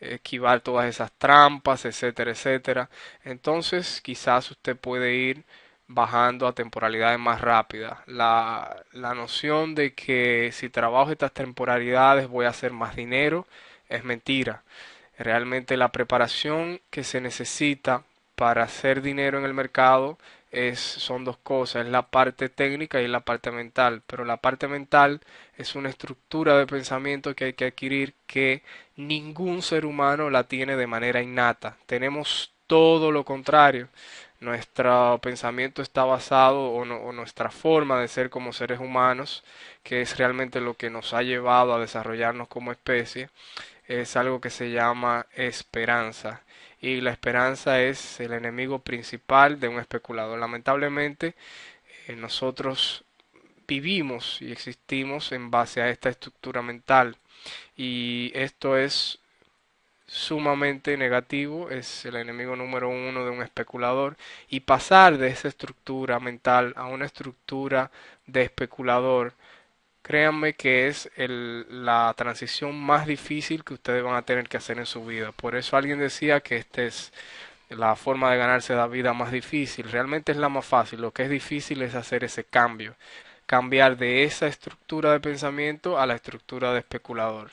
Speaker 1: esquivar todas esas trampas, etcétera, etcétera. Entonces, quizás usted puede ir bajando a temporalidades más rápidas. La noción de que si trabajo estas temporalidades voy a hacer más dinero es mentira. Realmente la preparación que se necesita para hacer dinero en el mercado son dos cosas, es la parte técnica y la parte mental, pero la parte mental es una estructura de pensamiento que hay que adquirir que ningún ser humano la tiene de manera innata. Tenemos todo lo contrario. Nuestro pensamiento está basado o nuestra forma de ser como seres humanos, que es realmente lo que nos ha llevado a desarrollarnos como especie, es algo que se llama esperanza. Y la esperanza es el enemigo principal de un especulador. Lamentablemente, nosotros vivimos y existimos en base a esta estructura mental. Y esto es sumamente negativo, es el enemigo número uno de un especulador. Y pasar de esa estructura mental a una estructura de especulador, créanme que es la transición más difícil que ustedes van a tener que hacer en su vida. Por eso alguien decía que esta es la forma de ganarse la vida más difícil. Realmente es la más fácil. Lo que es difícil es hacer ese cambio. Cambiar de esa estructura de pensamiento a la estructura de especulador.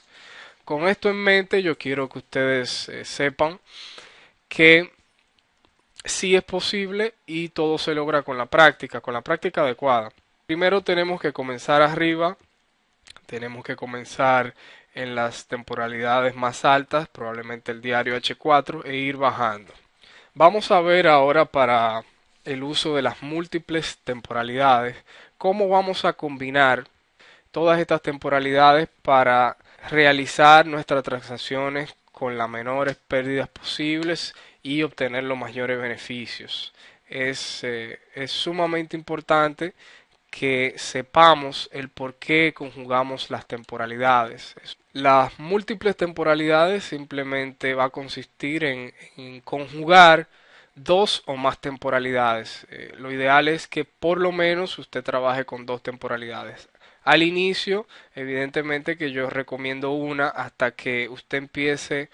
Speaker 1: Con esto en mente, yo quiero que ustedes sepan que sí es posible y todo se logra con la práctica adecuada. Primero tenemos que comenzar arriba. Tenemos que comenzar en las temporalidades más altas, probablemente el diario H4, e ir bajando. Vamos a ver ahora para el uso de las múltiples temporalidades, cómo vamos a combinar todas estas temporalidades para realizar nuestras transacciones con las menores pérdidas posibles y obtener los mayores beneficios. Es sumamente importante que sepamos el por qué conjugamos las temporalidades. Las múltiples temporalidades simplemente va a consistir en conjugar dos o más temporalidades. Lo ideal es que por lo menos usted trabaje con dos temporalidades. Al inicio, evidentemente que yo recomiendo una hasta que usted empiece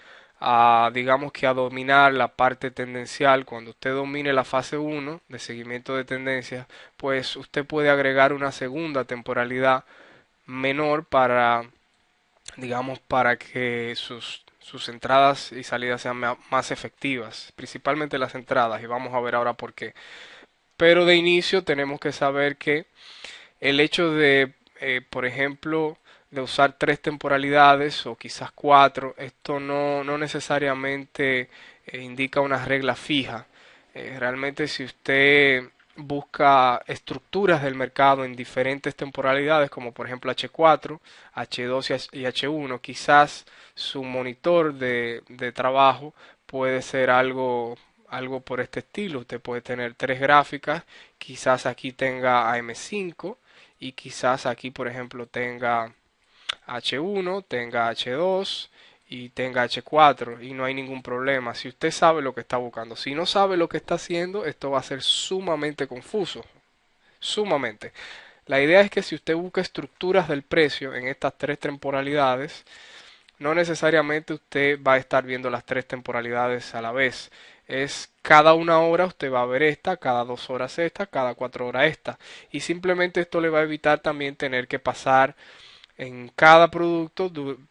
Speaker 1: digamos que a dominar la parte tendencial. Cuando usted domine la fase uno de seguimiento de tendencias, pues usted puede agregar una segunda temporalidad menor para, digamos, para que sus entradas y salidas sean más efectivas, principalmente las entradas, y vamos a ver ahora por qué. Pero de inicio tenemos que saber que el hecho de, por ejemplo, de usar tres temporalidades o quizás cuatro, esto no necesariamente indica una regla fija. Realmente si usted busca estructuras del mercado en diferentes temporalidades, como por ejemplo H4, H2 y H1, quizás su monitor de trabajo puede ser algo por este estilo. Usted puede tener tres gráficas, quizás aquí tenga AM5 y quizás aquí por ejemplo tenga H1, tenga H2 y tenga H4 y no hay ningún problema si usted sabe lo que está buscando. Si no sabe lo que está haciendo, esto va a ser sumamente confuso, sumamente. La idea es que si usted busca estructuras del precio en estas tres temporalidades, no necesariamente usted va a estar viendo las tres temporalidades a la vez. Es cada una hora usted va a ver esta, cada 2 horas esta, cada 4 horas esta. Y simplemente esto le va a evitar también tener que pasar en cada producto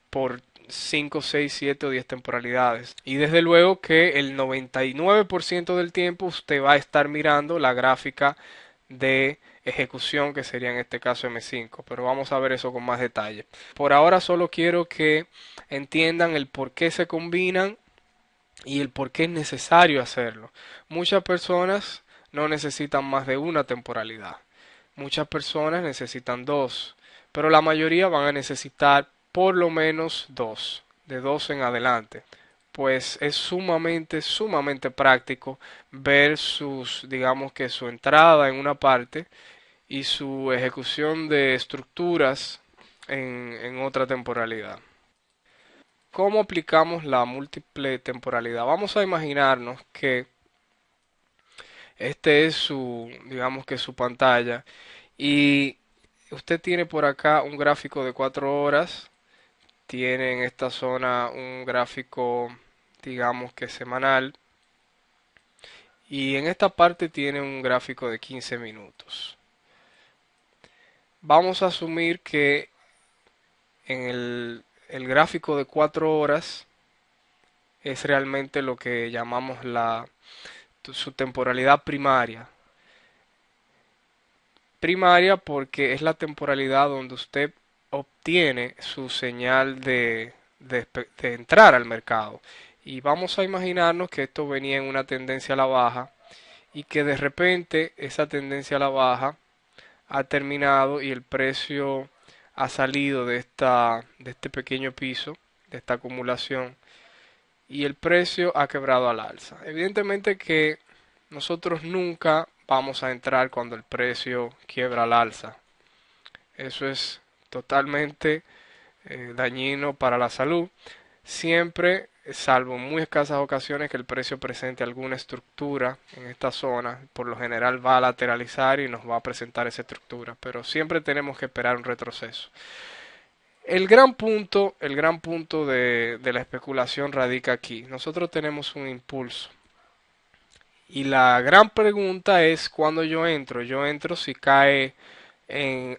Speaker 1: por 5, 6, 7 o 10 temporalidades. Y desde luego que el 99% del tiempo usted va a estar mirando la gráfica de ejecución, que sería en este caso M5, pero vamos a ver eso con más detalle. Por ahora solo quiero que entiendan el por qué se combinan y el por qué es necesario hacerlo. Muchas personas no necesitan más de una temporalidad. Muchas personas necesitan dos, pero la mayoría van a necesitar por lo menos dos, de dos en adelante. Pues es sumamente práctico ver digamos que su entrada en una parte y su ejecución de estructuras en otra temporalidad. ¿Cómo aplicamos la múltiple temporalidad? Vamos a imaginarnos que este es digamos que su pantalla y usted tiene por acá un gráfico de 4 horas, tiene en esta zona un gráfico, digamos que semanal, y en esta parte tiene un gráfico de 15 minutos. Vamos a asumir que en el gráfico de 4 horas es realmente lo que llamamos su temporalidad primaria. Primaria porque es la temporalidad donde usted obtiene su señal de entrar al mercado. Y vamos a imaginarnos que esto venía en una tendencia a la baja y que de repente esa tendencia a la baja ha terminado y el precio ha salido de este pequeño piso, de esta acumulación, y el precio ha quebrado al alza. Evidentemente que nosotros nunca vamos a entrar cuando el precio quiebra al alza. Eso es totalmente dañino para la salud. Siempre, salvo muy escasas ocasiones que el precio presente alguna estructura en esta zona, por lo general va a lateralizar y nos va a presentar esa estructura, pero siempre tenemos que esperar un retroceso. El gran punto de la especulación radica aquí. Nosotros tenemos un impulso. Y la gran pregunta es cuando yo entro. Yo entro si cae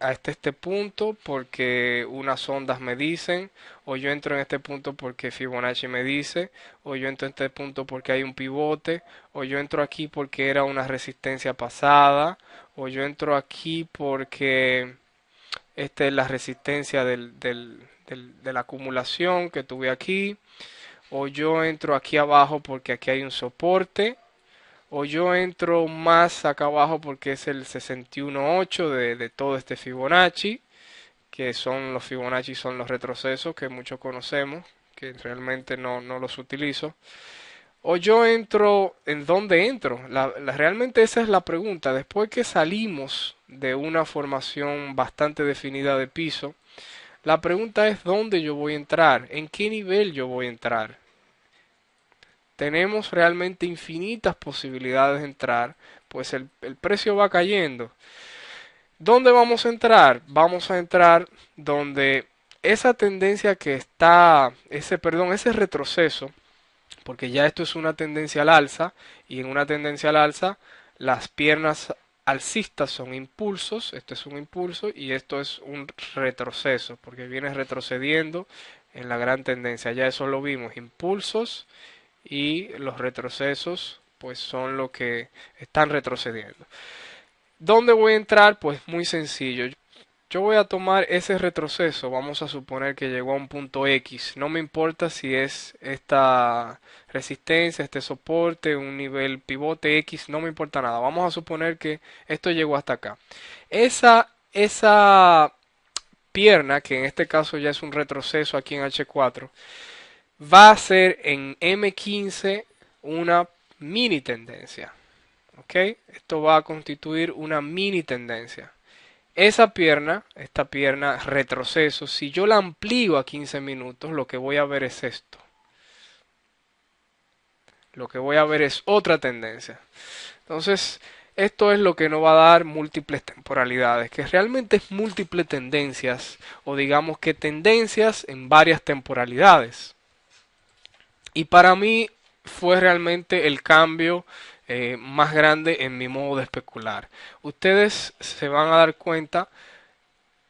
Speaker 1: hasta este punto porque unas ondas me dicen, o yo entro en este punto porque Fibonacci me dice, o yo entro en este punto porque hay un pivote, o yo entro aquí porque era una resistencia pasada, o yo entro aquí porque esta es la resistencia de la acumulación que tuve aquí, o yo entro aquí abajo porque aquí hay un soporte, o yo entro más acá abajo porque es el 61.8 de todo este Fibonacci, que son los Fibonacci, son los retrocesos que muchos conocemos, que realmente no los utilizo. O yo entro, ¿en dónde entro? Realmente esa es la pregunta. Después que salimos de una formación bastante definida de piso, la pregunta es dónde yo voy a entrar, en qué nivel yo voy a entrar. Tenemos realmente infinitas posibilidades de entrar, pues el precio va cayendo. ¿Dónde vamos a entrar? Vamos a entrar donde esa tendencia que está, ese retroceso, porque ya esto es una tendencia al alza, y en una tendencia al alza las piernas alcistas son impulsos, esto es un impulso y esto es un retroceso, porque viene retrocediendo en la gran tendencia, ya eso lo vimos, impulsos y los retrocesos pues son los que están retrocediendo. ¿Dónde voy a entrar? Pues muy sencillo. Yo voy a tomar ese retroceso, vamos a suponer que llegó a un punto X, no me importa si es esta resistencia, este soporte, un nivel pivote X, no me importa nada, vamos a suponer que esto llegó hasta acá. Esa pierna, que en este caso ya es un retroceso aquí en H4, va a ser en M15 una mini tendencia, ¿ok? Esto va a constituir una mini tendencia. Esa pierna, esta pierna retroceso, si yo la amplío a 15 minutos, lo que voy a ver es esto. Lo que voy a ver es otra tendencia. Entonces, esto es lo que nos va a dar múltiples temporalidades, que realmente es múltiples tendencias, o digamos que tendencias en varias temporalidades. Y para mí fue realmente el cambio más grande en mi modo de especular. Ustedes se van a dar cuenta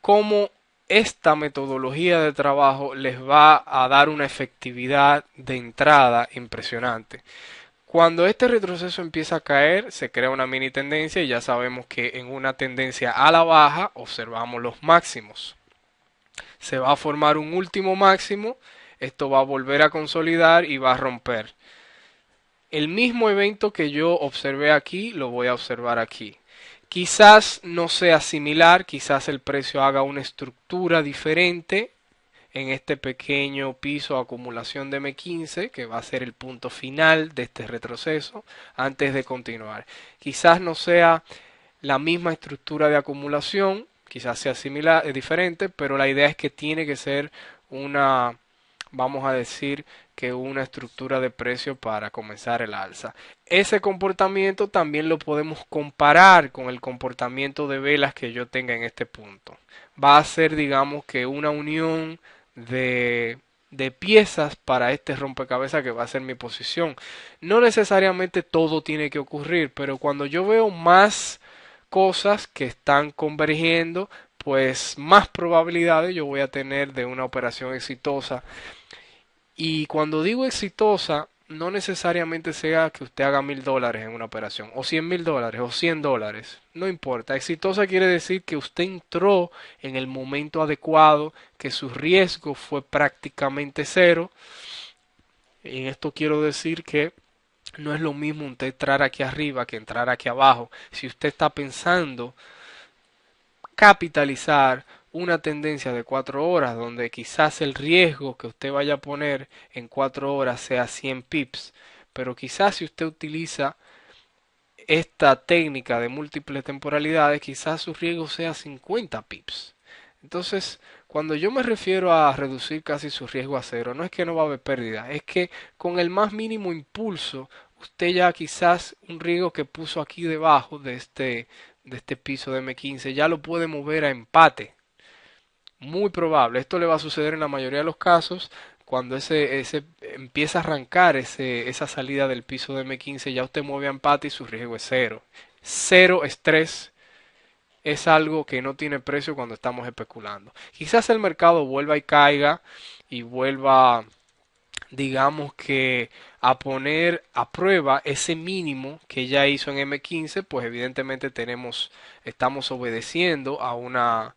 Speaker 1: cómo esta metodología de trabajo les va a dar una efectividad de entrada impresionante. Cuando este retroceso empieza a caer, se crea una mini tendencia y ya sabemos que en una tendencia a la baja observamos los máximos. Se va a formar un último máximo, esto va a volver a consolidar y va a romper. El mismo evento que yo observé aquí, lo voy a observar aquí. Quizás no sea similar, quizás el precio haga una estructura diferente en este pequeño piso de acumulación de M15, que va a ser el punto final de este retroceso, antes de continuar. Quizás no sea la misma estructura de acumulación, quizás sea similar, diferente, pero la idea es que tiene que ser una, vamos a decir, que una estructura de precio para comenzar el alza. Ese comportamiento también lo podemos comparar con el comportamiento de velas que yo tenga en este punto. Va a ser, digamos, que una unión de piezas para este rompecabezas que va a ser mi posición. No necesariamente todo tiene que ocurrir, pero cuando yo veo más cosas que están convergiendo, pues más probabilidades yo voy a tener de una operación exitosa. Y cuando digo exitosa, no necesariamente sea que usted haga $1000 en una operación, o $100,000, o $100. No importa. Exitosa quiere decir que usted entró en el momento adecuado, que su riesgo fue prácticamente cero. Y en esto quiero decir que no es lo mismo usted entrar aquí arriba que entrar aquí abajo. Si usted está pensando capitalizar una tendencia de 4 horas donde quizás el riesgo que usted vaya a poner en 4 horas sea 100 pips, pero quizás si usted utiliza esta técnica de múltiples temporalidades, quizás su riesgo sea 50 pips. Entonces, cuando yo me refiero a reducir casi su riesgo a cero, no es que no va a haber pérdida, es que con el más mínimo impulso, usted ya quizás un riesgo que puso aquí debajo de este piso de M15 ya lo puede mover a empate. Muy probable. Esto le va a suceder en la mayoría de los casos cuando ese empieza a arrancar esa salida del piso de M15, ya usted mueve a empate y su riesgo es cero. Cero estrés es algo que no tiene precio cuando estamos especulando. Quizás el mercado vuelva y caiga y vuelva, digamos que a poner a prueba ese mínimo que ya hizo en M15, pues evidentemente estamos obedeciendo a una,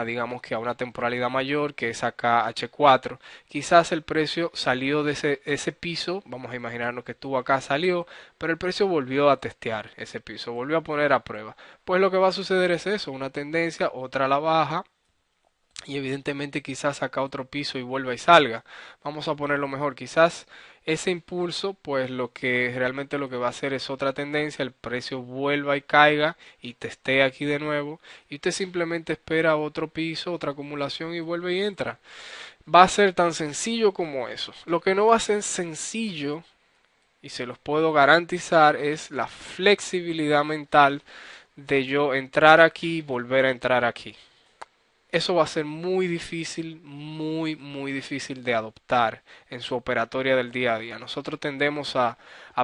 Speaker 1: digamos que a una temporalidad mayor que es acá H4. Quizás el precio salió de ese piso, vamos a imaginarnos que estuvo acá, salió, pero el precio volvió a testear ese piso, volvió a poner a prueba. Pues lo que va a suceder es eso, una tendencia, otra a la baja, y evidentemente quizás acá otro piso y vuelva y salga. Vamos a ponerlo mejor, quizás ese impulso, pues realmente lo que va a hacer es otra tendencia, el precio vuelva y caiga y teste aquí de nuevo y usted simplemente espera otro piso, otra acumulación y vuelve y entra. Va a ser tan sencillo como eso. Lo que no va a ser sencillo y se los puedo garantizar es la flexibilidad mental de yo entrar aquí y volver a entrar aquí. Eso va a ser muy difícil, muy difícil de adoptar en su operatoria del día a día. Nosotros tendemos a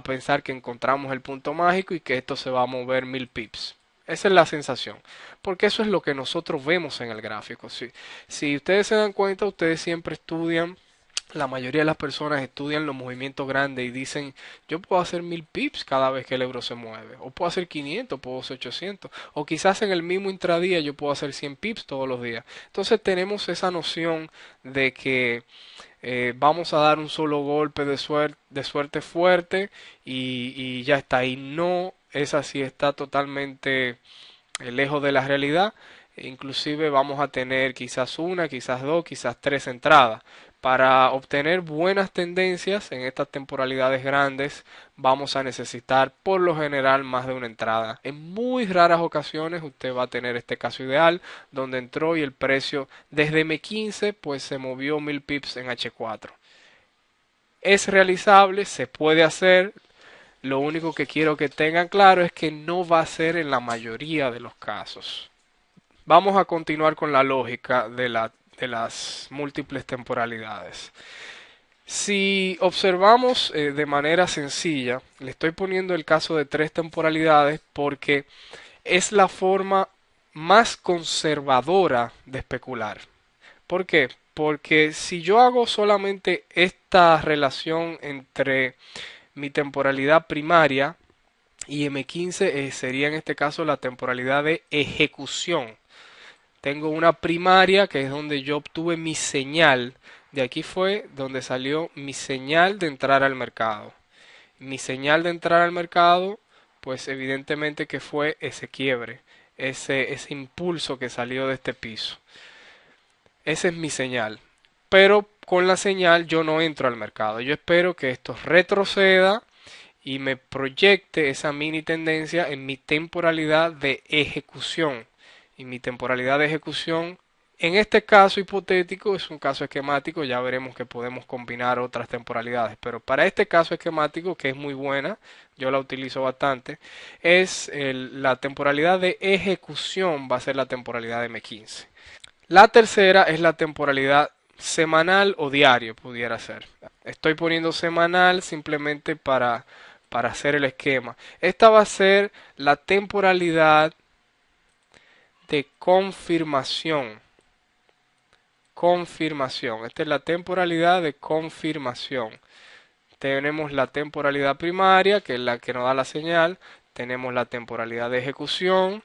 Speaker 1: pensar que encontramos el punto mágico y que esto se va a mover 1000 pips. Esa es la sensación, porque eso es lo que nosotros vemos en el gráfico. Si ustedes se dan cuenta, ustedes siempre estudian La mayoría de las personas estudian los movimientos grandes y dicen, yo puedo hacer 1000 pips cada vez que el euro se mueve, o puedo hacer 500, puedo hacer 800, o quizás en el mismo intradía yo puedo hacer 100 pips todos los días. Entonces tenemos esa noción de que vamos a dar un solo golpe de suerte fuerte y ya está. Y no es así, está totalmente lejos de la realidad. Inclusive vamos a tener quizás una, quizás dos, quizás tres entradas. Para obtener buenas tendencias en estas temporalidades grandes vamos a necesitar por lo general más de una entrada. En muy raras ocasiones usted va a tener este caso ideal donde entró y el precio desde M15 pues se movió 1000 pips en H4. Es realizable, se puede hacer. Lo único que quiero que tengan claro es que no va a ser en la mayoría de los casos. Vamos a continuar con la lógica de las múltiples temporalidades. Si observamos de manera sencilla, le estoy poniendo el caso de tres temporalidades porque es la forma más conservadora de especular. ¿Por qué? Porque si yo hago solamente esta relación entre mi temporalidad primaria y M15 sería en este caso la temporalidad de ejecución. Tengo una primaria que es donde yo obtuve mi señal. De aquí fue donde salió mi señal de entrar al mercado. Mi señal de entrar al mercado, pues evidentemente que fue ese quiebre, ese impulso que salió de este piso. Esa es mi señal. Pero con la señal yo no entro al mercado. Yo espero que esto retroceda y me proyecte esa mini tendencia en mi temporalidad de ejecución. Y mi temporalidad de ejecución, en este caso hipotético, es un caso esquemático, ya veremos que podemos combinar otras temporalidades, pero para este caso esquemático, que es muy buena, yo la utilizo bastante, es la temporalidad de ejecución, va a ser la temporalidad de M15. La tercera es la temporalidad semanal o diario, pudiera ser. Estoy poniendo semanal simplemente para hacer el esquema. Esta va a ser la temporalidad de confirmación. Confirmación. Esta es la temporalidad de confirmación. Tenemos la temporalidad primaria, que es la que nos da la señal. Tenemos la temporalidad de ejecución,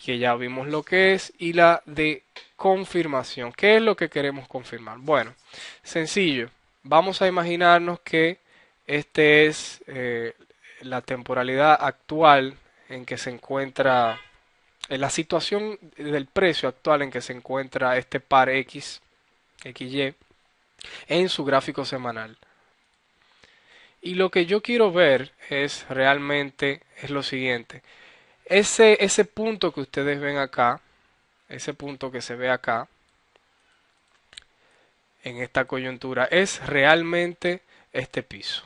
Speaker 1: que ya vimos lo que es, y la de confirmación. ¿Qué es lo que queremos confirmar? Bueno, sencillo. Vamos a imaginarnos que este es la temporalidad actual en que se encuentra, en la situación del precio actual en que se encuentra este par X, XY, en su gráfico semanal. Y lo que yo quiero ver es realmente es lo siguiente. Ese punto que ustedes ven acá, ese punto que se ve acá, en esta coyuntura, es realmente este piso.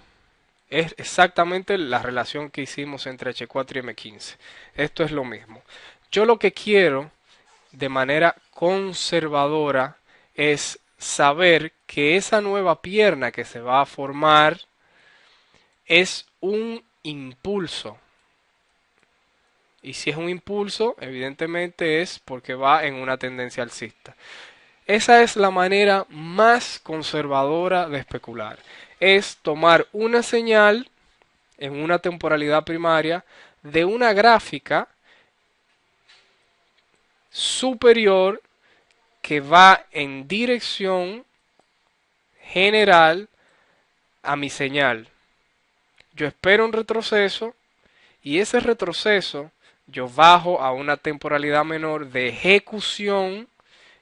Speaker 1: Es exactamente la relación que hicimos entre H4 y M15. Esto es lo mismo. Yo lo que quiero de manera conservadora es saber que esa nueva pierna que se va a formar es un impulso. Y si es un impulso, evidentemente es porque va en una tendencia alcista. Esa es la manera más conservadora de especular. Es tomar una señal en una temporalidad primaria de una gráfica superior que va en dirección general a mi señal. Yo espero un retroceso y ese retroceso yo bajo a una temporalidad menor de ejecución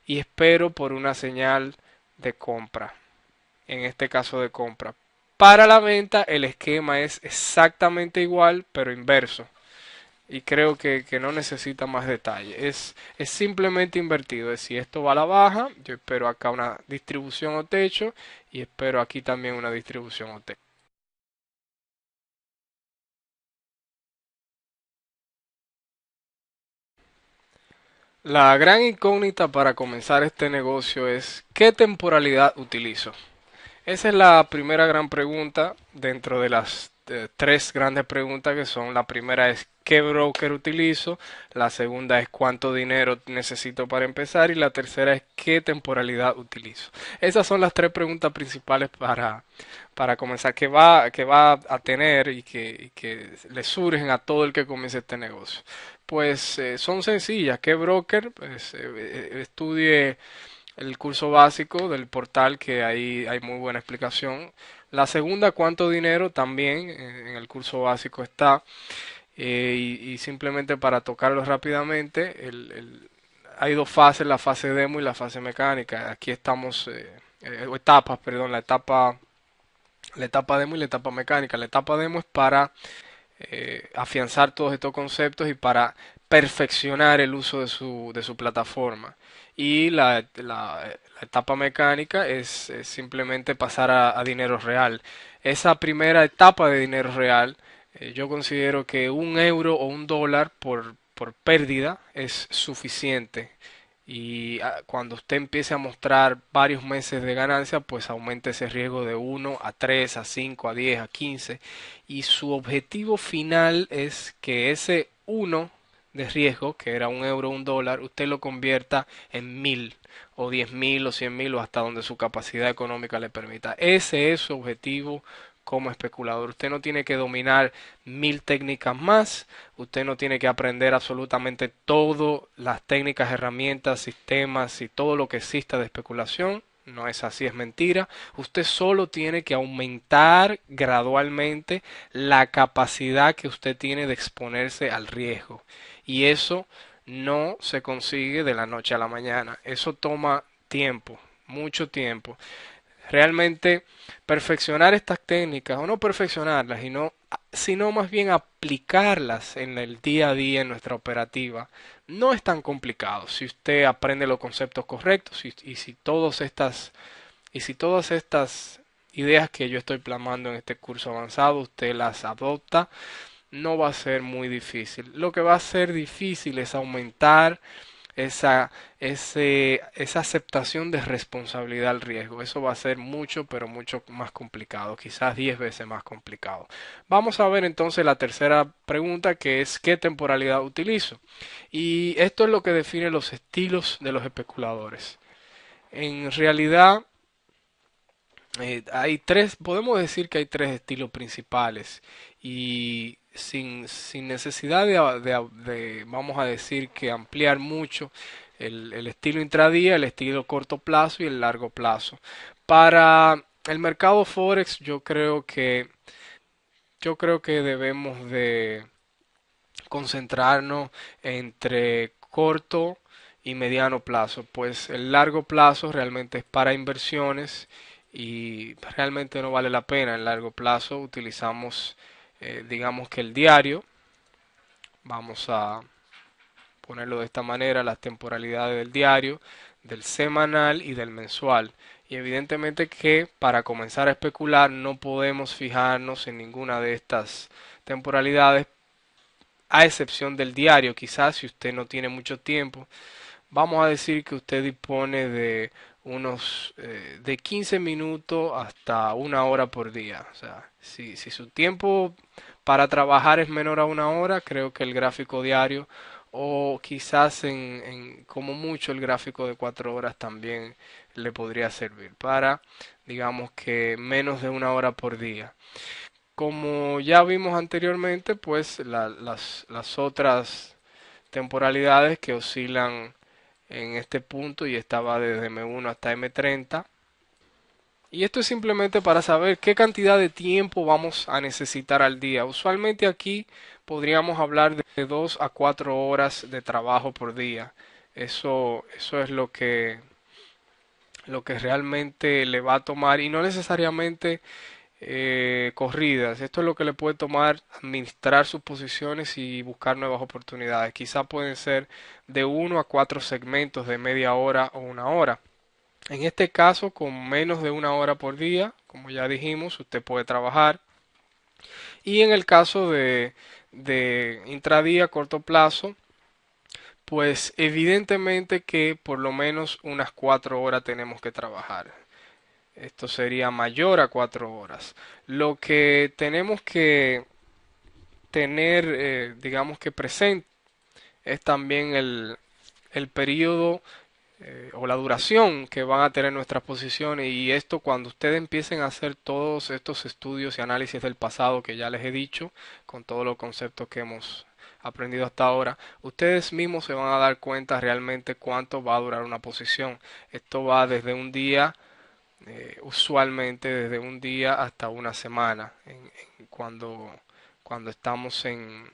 Speaker 1: y espero por una señal de compra. En este caso de compra. Para la venta el esquema es exactamente igual pero inverso. Y creo que no necesita más detalle. Es simplemente invertido. Es si esto va a la baja, yo espero acá una distribución o techo y espero aquí también una distribución o techo. La gran incógnita para comenzar este negocio es ¿qué temporalidad utilizo? Esa es la primera gran pregunta dentro de las tres grandes preguntas que son, la primera es ¿qué broker utilizo? La segunda es ¿cuánto dinero necesito para empezar? Y la tercera es ¿qué temporalidad utilizo? Esas son las tres preguntas principales para comenzar, que va a tener y que le surgen a todo el que comience este negocio. Pues son sencillas. ¿Qué broker? Pues estudie el curso básico del portal, que ahí hay muy buena explicación. La segunda, cuánto dinero, también en el curso básico está. Y simplemente para tocarlo rápidamente, hay dos fases, la fase demo y la fase mecánica. Aquí estamos, o etapas, perdón, la etapa demo y la etapa mecánica. La etapa demo es para afianzar todos estos conceptos y para perfeccionar el uso de su plataforma. Y la etapa mecánica es simplemente pasar a dinero real. Esa primera etapa de dinero real, yo considero que un euro o un dólar por pérdida es suficiente. Y cuando usted empiece a mostrar varios meses de ganancia, pues aumenta ese riesgo de 1 a 3 a 5 a 10 a 15. Y su objetivo final es que ese uno de riesgo, que era un euro o un dólar, usted lo convierta en 1000 o 10.000 o 100.000 o hasta donde su capacidad económica le permita. Ese es su objetivo como especulador. Usted no tiene que dominar 1000 técnicas más, usted no tiene que aprender absolutamente todas las técnicas, herramientas, sistemas y todo lo que exista de especulación. No es así, es mentira. Usted solo tiene que aumentar gradualmente la capacidad que usted tiene de exponerse al riesgo. Y eso no se consigue de la noche a la mañana. Eso toma tiempo, mucho tiempo. Realmente perfeccionar estas técnicas, o no perfeccionarlas, sino más bien aplicarlas en el día a día en nuestra operativa, no es tan complicado si usted aprende los conceptos correctos y si todas estas ideas que yo estoy plasmando en este curso avanzado usted las adopta, no va a ser muy difícil. Lo que va a ser difícil es aumentar esa, esa aceptación de responsabilidad al riesgo. Eso va a ser mucho, pero mucho más complicado, quizás 10 veces más complicado. Vamos a ver entonces la tercera pregunta, que es ¿qué temporalidad utilizo? Y esto es lo que define los estilos de los especuladores. En realidad, hay tres, podemos decir que hay tres estilos principales y sin necesidad vamos a decir que ampliar mucho el estilo intradía, el estilo corto plazo y el largo plazo. Para el mercado Forex yo creo que debemos de concentrarnos entre corto y mediano plazo, pues el largo plazo realmente es para inversiones y realmente no vale la pena. En largo plazo utilizamos, digamos que el diario, vamos a ponerlo de esta manera, las temporalidades del diario, del semanal y del mensual. Y evidentemente que para comenzar a especular no podemos fijarnos en ninguna de estas temporalidades, a excepción del diario. Quizás si usted no tiene mucho tiempo, vamos a decir que usted dispone de unos de 15 minutos hasta 1 hora por día. O sea, si su tiempo para trabajar es menor a 1 hora, creo que el gráfico diario o quizás como mucho el gráfico de 4 horas también le podría servir para, digamos que menos de 1 hora por día. Como ya vimos anteriormente, pues las otras temporalidades que oscilan en este punto y estaba desde M1 hasta M30. Y esto es simplemente para saber qué cantidad de tiempo vamos a necesitar al día. Usualmente aquí podríamos hablar de 2 a 4 horas de trabajo por día. Eso es lo que realmente le va a tomar y no necesariamente corridas. Esto es lo que le puede tomar administrar sus posiciones y buscar nuevas oportunidades. Quizá pueden ser de 1 a 4 segmentos de media hora o 1 hora. En este caso, con menos de 1 hora por día, como ya dijimos, usted puede trabajar. Y en el caso de intradía corto plazo, pues evidentemente que por lo menos unas 4 horas tenemos que trabajar. Esto sería mayor a 4 horas. Lo que tenemos que tener, digamos que presente, es también el periodo o la duración que van a tener nuestras posiciones, y esto cuando ustedes empiecen a hacer todos estos estudios y análisis del pasado que ya les he dicho, con todos los conceptos que hemos aprendido hasta ahora, ustedes mismos se van a dar cuenta realmente cuánto va a durar una posición. Esto va desde un día, usualmente desde un día hasta una semana, cuando estamos en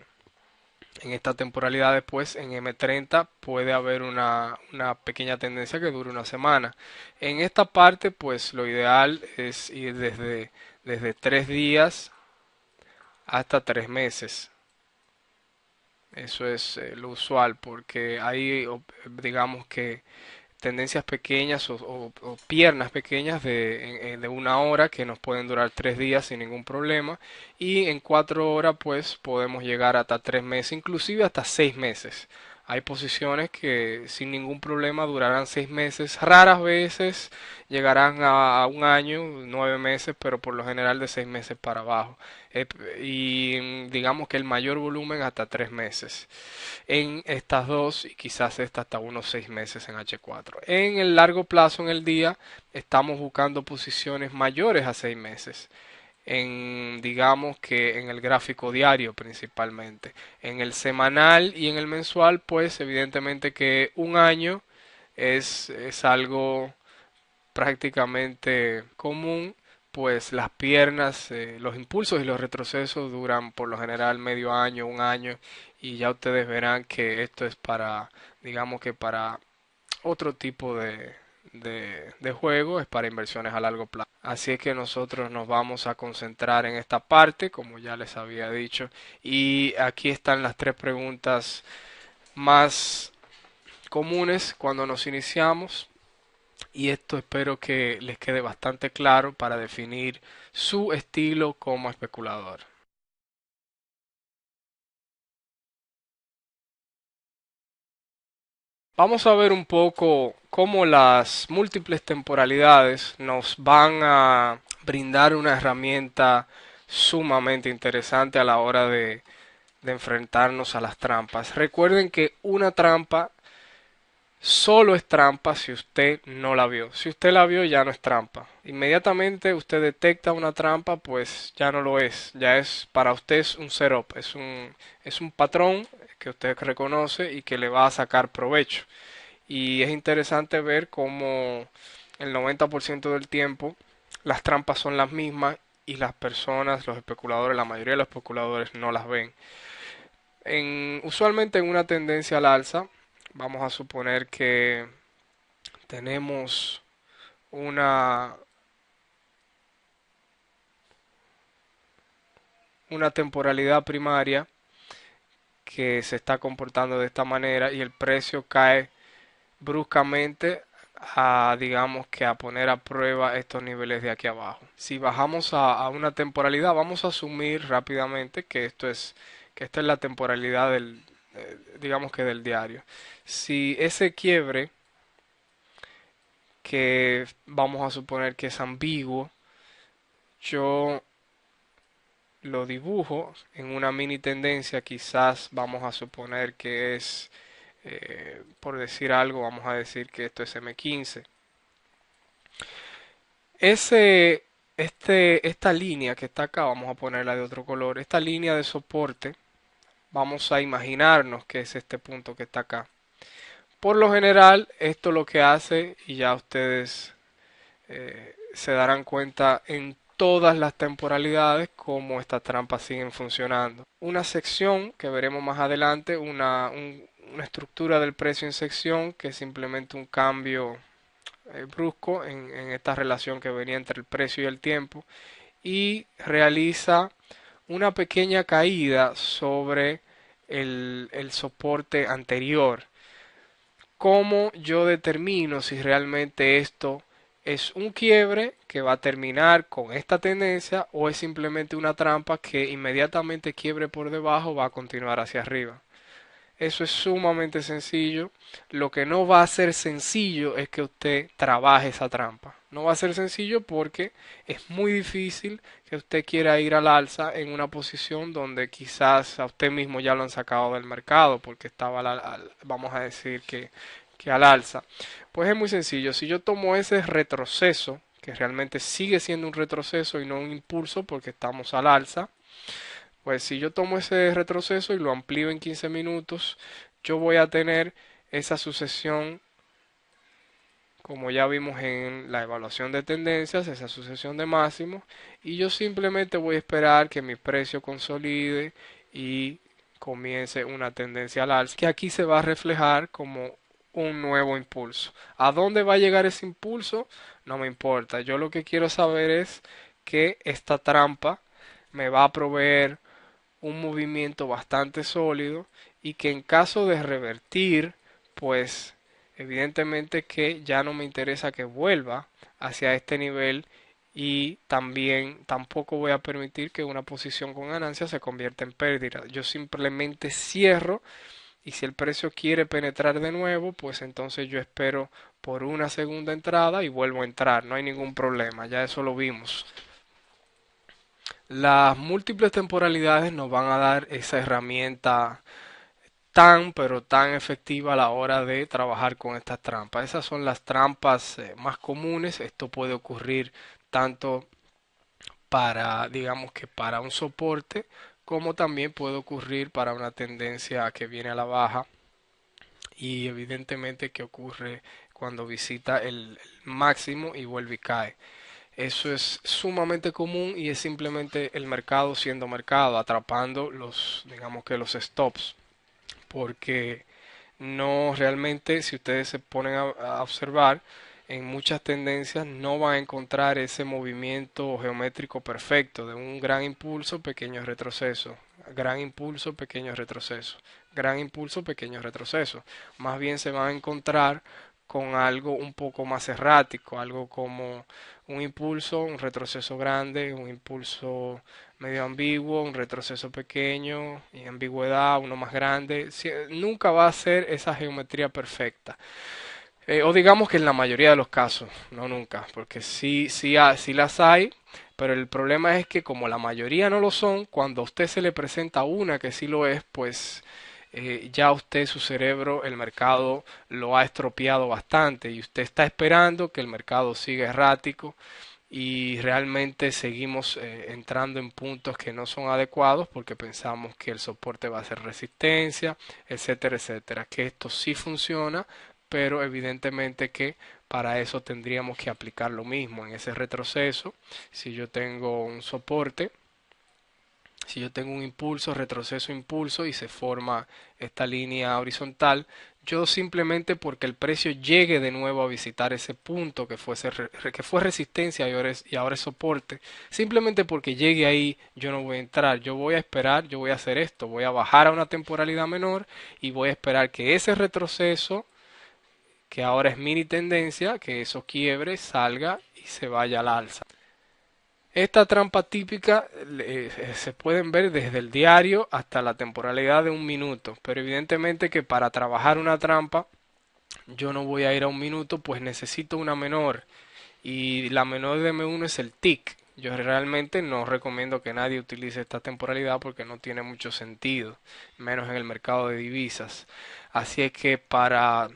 Speaker 1: esta temporalidad. Después en M30 puede haber una pequeña tendencia que dure una semana. En esta parte pues lo ideal es ir desde 3 días hasta 3 meses. Eso es lo usual, porque hay, digamos que tendencias pequeñas o piernas pequeñas de 1 hora que nos pueden durar 3 días sin ningún problema, y en 4 horas pues podemos llegar hasta 3 meses, inclusive hasta 6 meses. Hay posiciones que sin ningún problema durarán 6 meses, raras veces llegarán a un año, 9 meses, pero por lo general de 6 meses para abajo. Y digamos que el mayor volumen hasta 3 meses en estas dos, y quizás esta hasta unos 6 meses en H4. En el largo plazo, en el día, estamos buscando posiciones mayores a 6 meses. Digamos que en el gráfico diario principalmente. En el semanal y en el mensual, pues evidentemente que un año es algo prácticamente común, pues las piernas, los impulsos y los retrocesos duran por lo general medio año, un año, y ya ustedes verán que esto es para, digamos que para otro tipo de juego, es para inversiones a largo plazo. Así es que nosotros nos vamos a concentrar en esta parte, como ya les había dicho, y aquí están las tres preguntas más comunes cuando nos iniciamos, y esto espero que les quede bastante claro para definir su estilo como especulador. Vamos a ver un poco cómo las múltiples temporalidades nos van a brindar una herramienta sumamente interesante a la hora de enfrentarnos a las trampas. Recuerden que una trampa solo es trampa si usted no la vio. Si usted la vio, ya no es trampa. Inmediatamente usted detecta una trampa, pues ya no lo es. Ya es, para usted es un setup, es un patrón que usted reconoce y que le va a sacar provecho. Y es interesante ver cómo el 90% del tiempo las trampas son las mismas y las personas, los especuladores, la mayoría de los especuladores no las ven. Usualmente en una tendencia al alza, vamos a suponer que tenemos una, una temporalidad primaria que se está comportando de esta manera y el precio cae bruscamente a, digamos que a poner a prueba estos niveles de aquí abajo. Si bajamos a una temporalidad, vamos a asumir rápidamente que esta es la temporalidad digamos que del diario. Si ese quiebre, que vamos a suponer que es ambiguo, yo lo dibujo en una mini tendencia, quizás vamos a suponer que es, por decir algo, vamos a decir que esto es M15. Ese, esta línea que está acá, vamos a ponerla de otro color, esta línea de soporte, vamos a imaginarnos que es este punto que está acá. Por lo general, esto lo que hace, y ya ustedes se darán cuenta en todas las temporalidades cómo estas trampas siguen funcionando. Una sección que veremos más adelante, una estructura del precio en sección, que es simplemente un cambio brusco en esta relación que venía entre el precio y el tiempo, y realiza una pequeña caída sobre el soporte anterior. ¿Cómo yo determino si realmente esto es un quiebre que va a terminar con esta tendencia o es simplemente una trampa que inmediatamente quiebre por debajo va a continuar hacia arriba? Eso es sumamente sencillo. Lo que no va a ser sencillo es que usted trabaje esa trampa. No va a ser sencillo porque es muy difícil que usted quiera ir al alza en una posición donde quizás a usted mismo ya lo han sacado del mercado porque estaba, vamos a decir que al alza. Pues es muy sencillo. Si yo tomo ese retroceso, que realmente sigue siendo un retroceso y no un impulso porque estamos al alza, pues si yo tomo ese retroceso y lo amplío en 15 minutos, yo voy a tener esa sucesión, como ya vimos en la evaluación de tendencias, esa sucesión de máximos, y yo simplemente voy a esperar que mi precio consolide y comience una tendencia al alza, que aquí se va a reflejar como un nuevo impulso. ¿A dónde va a llegar ese impulso? No me importa. Yo lo que quiero saber es que esta trampa me va a proveer un movimiento bastante sólido y que en caso de revertir, pues evidentemente que ya no me interesa que vuelva hacia este nivel y también tampoco voy a permitir que una posición con ganancia se convierta en pérdida. Yo simplemente cierro y si el precio quiere penetrar de nuevo, pues entonces yo espero por una segunda entrada y vuelvo a entrar. No hay ningún problema, ya eso lo vimos. Las múltiples temporalidades nos van a dar esa herramienta tan pero tan efectiva a la hora de trabajar con estas trampas. Esas son las trampas más comunes. Esto puede ocurrir tanto para, digamos que para un soporte, como también puede ocurrir para una tendencia que viene a la baja y evidentemente que ocurre cuando visita el máximo y vuelve y cae. Eso es sumamente común y es simplemente el mercado siendo mercado, atrapando los, digamos que los stops, porque no realmente, si ustedes se ponen a observar, en muchas tendencias no van a encontrar ese movimiento geométrico perfecto de un gran impulso, pequeño retroceso, gran impulso, pequeño retroceso, gran impulso, pequeño retroceso. Más bien se van a encontrar con algo un poco más errático, algo como un impulso, un retroceso grande, un impulso medio ambiguo, un retroceso pequeño y ambigüedad, uno más grande. Nunca va a ser esa geometría perfecta. O digamos que en la mayoría de los casos, no nunca, porque sí las hay, pero el problema es que como la mayoría no lo son, cuando a usted se le presenta una que sí lo es, pues ya usted, su cerebro, el mercado lo ha estropeado bastante y usted está esperando que el mercado siga errático y realmente seguimos entrando en puntos que no son adecuados porque pensamos que el soporte va a ser resistencia, etcétera, etcétera, que esto sí funciona, pero evidentemente que para eso tendríamos que aplicar lo mismo en ese retroceso. Si yo tengo un soporte, si yo tengo un impulso, retroceso, impulso y se forma esta línea horizontal, yo simplemente porque el precio llegue de nuevo a visitar ese punto que fue resistencia y ahora es soporte, simplemente porque llegue ahí yo no voy a entrar, yo voy a esperar, yo voy a hacer esto, voy a bajar a una temporalidad menor y voy a esperar que ese retroceso, que ahora es mini tendencia, que eso quiebre, salga y se vaya al alza. Esta trampa típica se pueden ver desde el diario hasta la temporalidad de un minuto, pero evidentemente que para trabajar una trampa yo no voy a ir a un minuto, pues necesito una menor y la menor de M1 es el tick. Yo realmente no recomiendo que nadie utilice esta temporalidad porque no tiene mucho sentido, menos en el mercado de divisas. Así es que para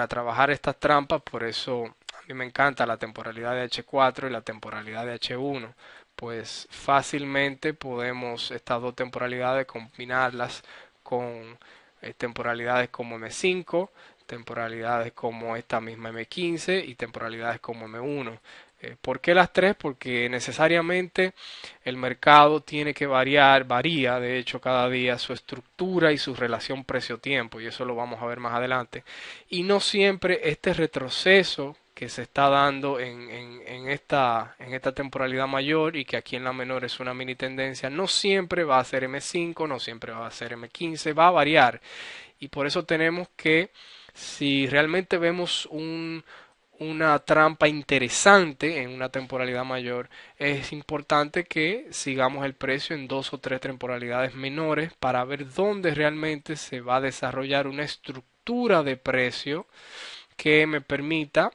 Speaker 1: trabajar estas trampas, por eso a mí me encanta la temporalidad de H4 y la temporalidad de H1, pues fácilmente podemos estas dos temporalidades combinarlas con temporalidades como M5, temporalidades como esta misma M15 y temporalidades como M1. ¿Por qué las tres? Porque necesariamente el mercado tiene que variar, varía de hecho cada día su estructura y su relación precio-tiempo, y eso lo vamos a ver más adelante. Y no siempre este retroceso que se está dando en esta temporalidad mayor y que aquí en la menor es una mini tendencia, no siempre va a ser M5, no siempre va a ser M15, va a variar. Y por eso tenemos que, si realmente vemos una trampa interesante en una temporalidad mayor, es importante que sigamos el precio en dos o tres temporalidades menores para ver dónde realmente se va a desarrollar una estructura de precio que me permita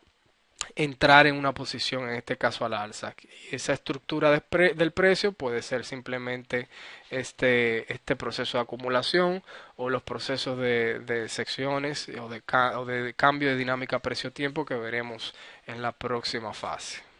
Speaker 1: entrar en una posición, en este caso a la alza. Y esa estructura del precio puede ser simplemente este proceso de acumulación o los procesos de secciones o de cambio de dinámica precio-tiempo que veremos en la próxima fase.